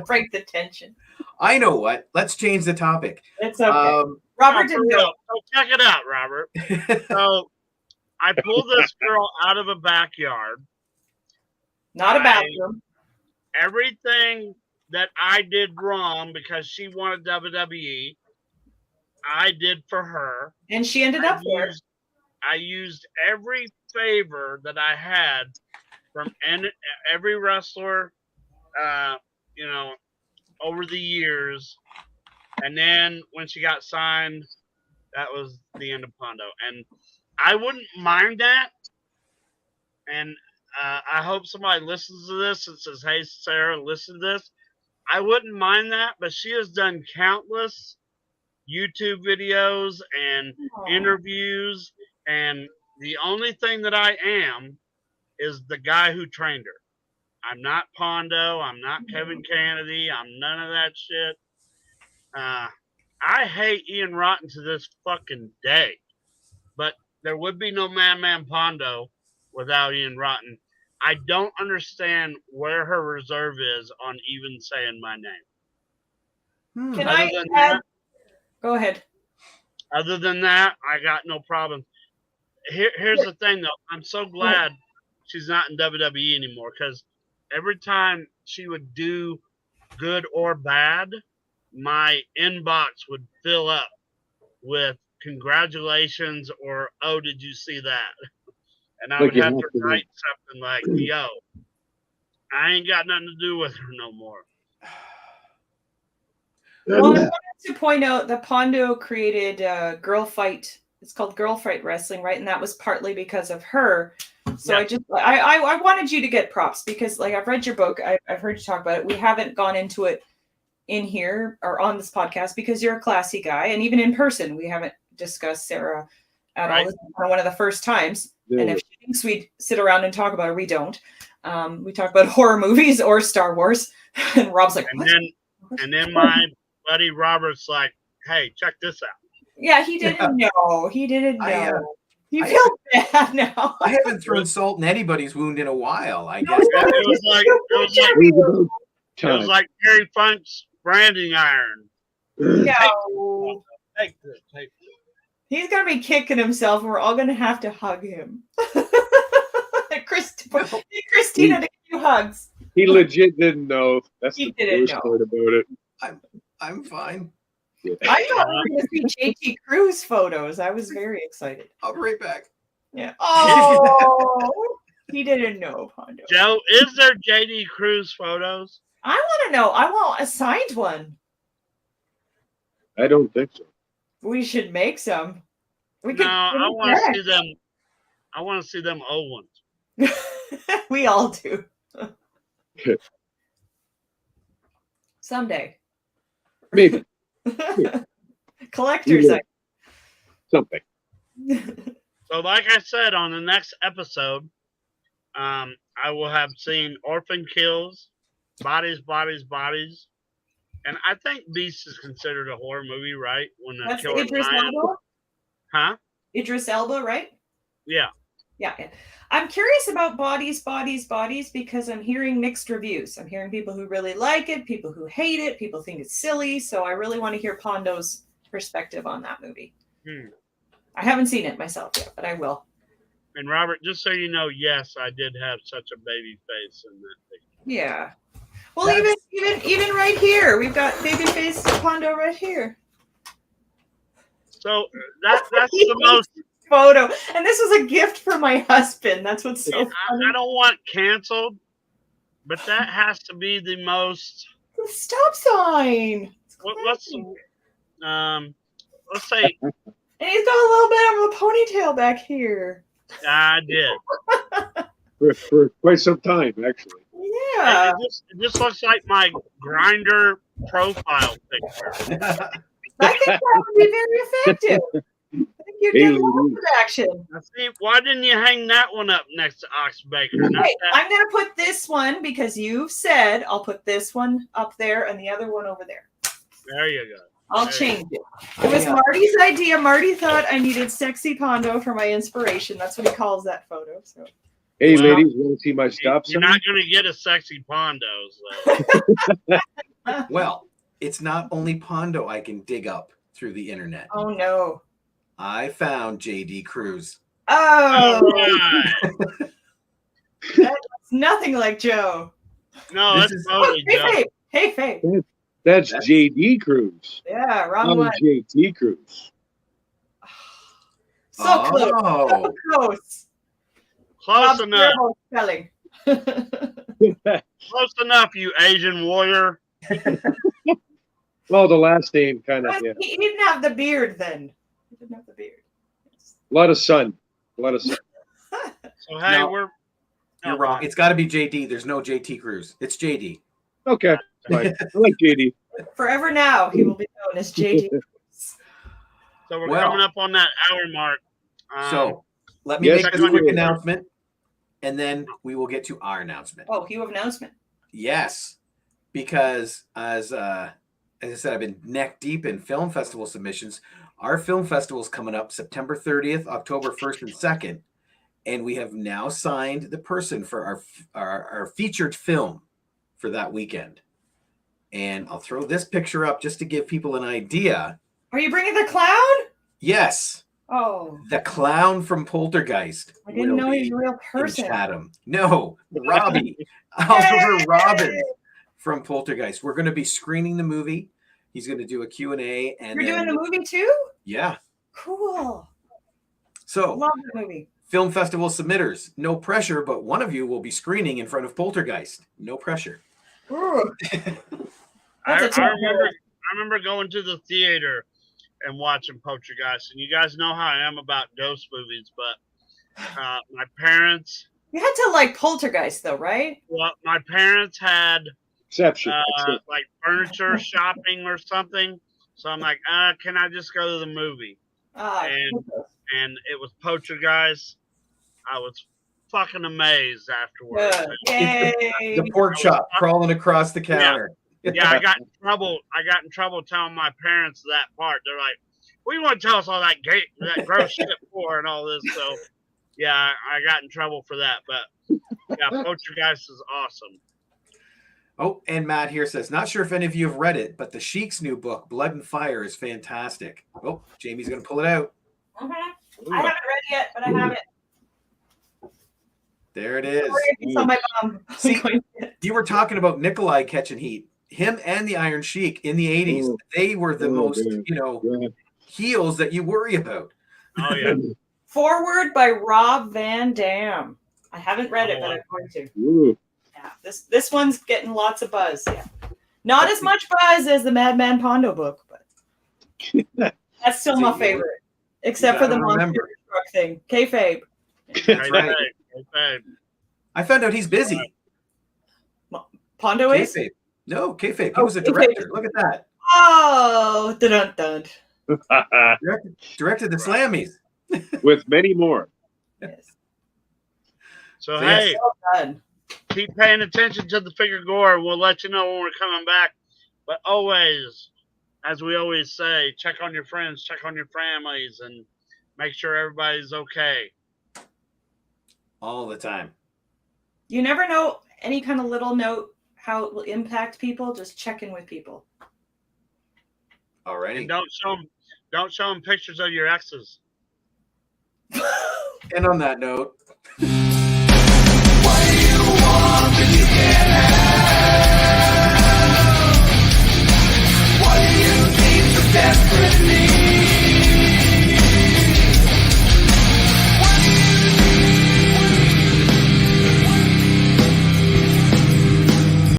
Break the tension. I know what. Let's change the topic. It's okay. Robert didn't know. So check it out, Robert. So I pulled this girl out of a backyard. Not a bathroom. Everything that I did wrong because she wanted WWE. I did for her. And she ended up there. I used every favor that I had from every wrestler, you know, over the years. And then when she got signed, that was the end of Pondo. And I wouldn't mind that. And I hope somebody listens to this and says, hey, Sarah, listen to this. I wouldn't mind that, but she has done countless YouTube videos and interviews. And the only thing that I am is the guy who trained her. I'm not Pondo. I'm not Kevin Kennedy. I'm none of that shit. I hate Ian Rotten to this fucking day. But there would be no Man Pondo without Ian Rotten. I don't understand where her reserve is on even saying my name. Can I add? Go ahead. Other than that, I got no problem. Here's the thing, though. I'm so glad she's not in WWE anymore because every time she would do good or bad, my inbox would fill up with congratulations or, oh, did you see that? And I would have to write something like, yo, I ain't got nothing to do with her no more. Well, I wanted to point out that Pondo created Girl Fight. It's called Girl Fight Wrestling, right? And that was partly because of her. So I wanted you to get props because, like, I've read your book. I've heard you talk about it. We haven't gone into it in here or on this podcast because you're a classy guy. And even in person, we haven't discussed Sarah at all. This is one of the first times. Yeah. And if she thinks we'd sit around and talk about her, we don't. We talk about horror movies or Star Wars. And Rob's like, and then my buddy Robert's like, hey, check this out. Yeah, he didn't know. He didn't know. You feel bad now. I haven't thrown salt in anybody's wound in a while, I guess. It was like Terry Funk's branding iron. No. Take this. He's going to be kicking himself, and we're all going to have to hug him. Christina to give you hugs. He legit didn't know. That's the worst part about it. I'm fine. Yeah. I thought we were going to see JT Cruz photos. I was very excited. I'll be right back. Yeah. Oh, he didn't know, Pondo. Joe, is there JT Cruz photos? I want to know. I want a signed one. I don't think so. We should make some. I want to see them. I want to see them old ones. We all do. Someday. Maybe. Collector's item. Something. So, like I said, on the next episode, I will have seen Orphan Kills, Bodies. And I think Beast is considered a horror movie, right? When the That's killer Idris Elba? Huh? Idris Elba, right? Yeah. Yeah. I'm curious about Bodies, because I'm hearing mixed reviews. I'm hearing people who really like it, people who hate it, people think it's silly. So I really want to hear Pondo's perspective on that movie. I haven't seen it myself yet, but I will. And Robert, just so you know, yes, I did have such a baby face in that thing. Yeah. Well, even right here, we've got babyface Pondo right here. So that's the most photo, and this was a gift for my husband. That's what's so funny. I don't want canceled, but that has to be the most. The stop sign. Let's say. And he's got a little bit of a ponytail back here. I did. For quite some time, actually. Yeah. It just looks like my Grinder profile picture. I think that would be very effective. I think you did a lot of action. See, why didn't you hang that one up next to Ox Baker? Okay, I'm going to put this one because you've said I'll put this one up there and the other one over there. There you go. I'll change it. It was Marty's idea. Marty thought I needed sexy Pondo for my inspiration. That's what he calls that photo. So. Hey, ladies, want to see my stop sign? You're not going to get a sexy Pondo. So. Well, it's not only Pondo I can dig up through the internet. Oh, no. I found JD Cruz. Oh. That's nothing like Joe. No, that's totally Joe. Hey, Faye. That's JD Cruz. Yeah, wrong Not one. JT Cruz. So close. Oh. So close. Close Rob's enough. terrible at spelling. Close enough, you Asian warrior. Well, the last name kind of, yeah. He didn't have the beard then. He didn't have the beard. A lot of sun. A lot of sun. So hey, No. we're You're wrong. It's got to be JD. There's no JT Cruz. It's JD. Okay, fine. I like JD. Forever now, he will be known as JD. So we're Well. coming up on that hour mark. So let me Yes, make this we quick will. announcement, and then we will get to our announcement. Oh, you have announcement. Yes, because as I said, I've been neck deep in film festival submissions. Our film festival is coming up September 30th, October 1st and 2nd, and we have now signed the person for our featured film for that weekend. And I'll throw this picture up just to give people an idea. Are you bringing the clown? Yes, Oh, the clown from Poltergeist. I didn't will know he was be a real in person. Chatham. No, Robbie, Oliver Robbins from Poltergeist. We're going to be screening the movie. He's going to do a Q&A. And You're then, doing the movie too? yeah. Cool. So, Love the movie. film festival submitters, no pressure, but one of you will be screening in front of Poltergeist. No pressure. Ooh. I That's a tough remember going to the theater and watching Poltergeist, and you guys know how I am about ghost movies, but my parents. You had to like Poltergeist though, right? Well, my parents had Exception. like furniture shopping or something. So I'm like, can I just go to the movie? Ah, And it was Poltergeist. I was fucking amazed afterwards. good. Yay. The pork chop crawling across the counter. Yeah, I got in trouble. I got in trouble telling my parents that part. They're like, "What do you want to tell us all that gross shit for and all this?" So, yeah, I got in trouble for that. But yeah, Poltergeist is awesome. Oh, and Matt here says, not sure if any of you have read it, but the Sheik's new book, Blood and Fire, is fantastic. Oh, Jamie's going to pull it out. I haven't read yet, but I have it. There it is. It's on my bum. See, you were talking about Nikolai catching heat. Him and the Iron Sheik in the 80s, they were the most, heels that you worry about. Oh, yeah. Forward by Rob Van Dam. I haven't read it, but I'm going to. Ooh. Yeah, this one's getting lots of buzz. Yeah, not as much buzz as the Madman Pondo book, but that's still my favorite, except for the monster truck thing. Kayfabe. That's right. Okay. I found out he's busy. Pondo is? Kayfabe. No, Kayfabe. He was a director. Look at that. Oh, dun dun. Directed the Slammies. With many more. Yes. So, So, hey, Well done. keep paying attention to the figure Gore. We'll let you know when we're coming back. But always, as we always say, check on your friends, check on your families, and make sure everybody's okay. All the time. You never know any kind of little note how it will impact people. Just check in with people. Alrighty. And don't show them pictures of your exes. And on that note. What do you want that you can't have?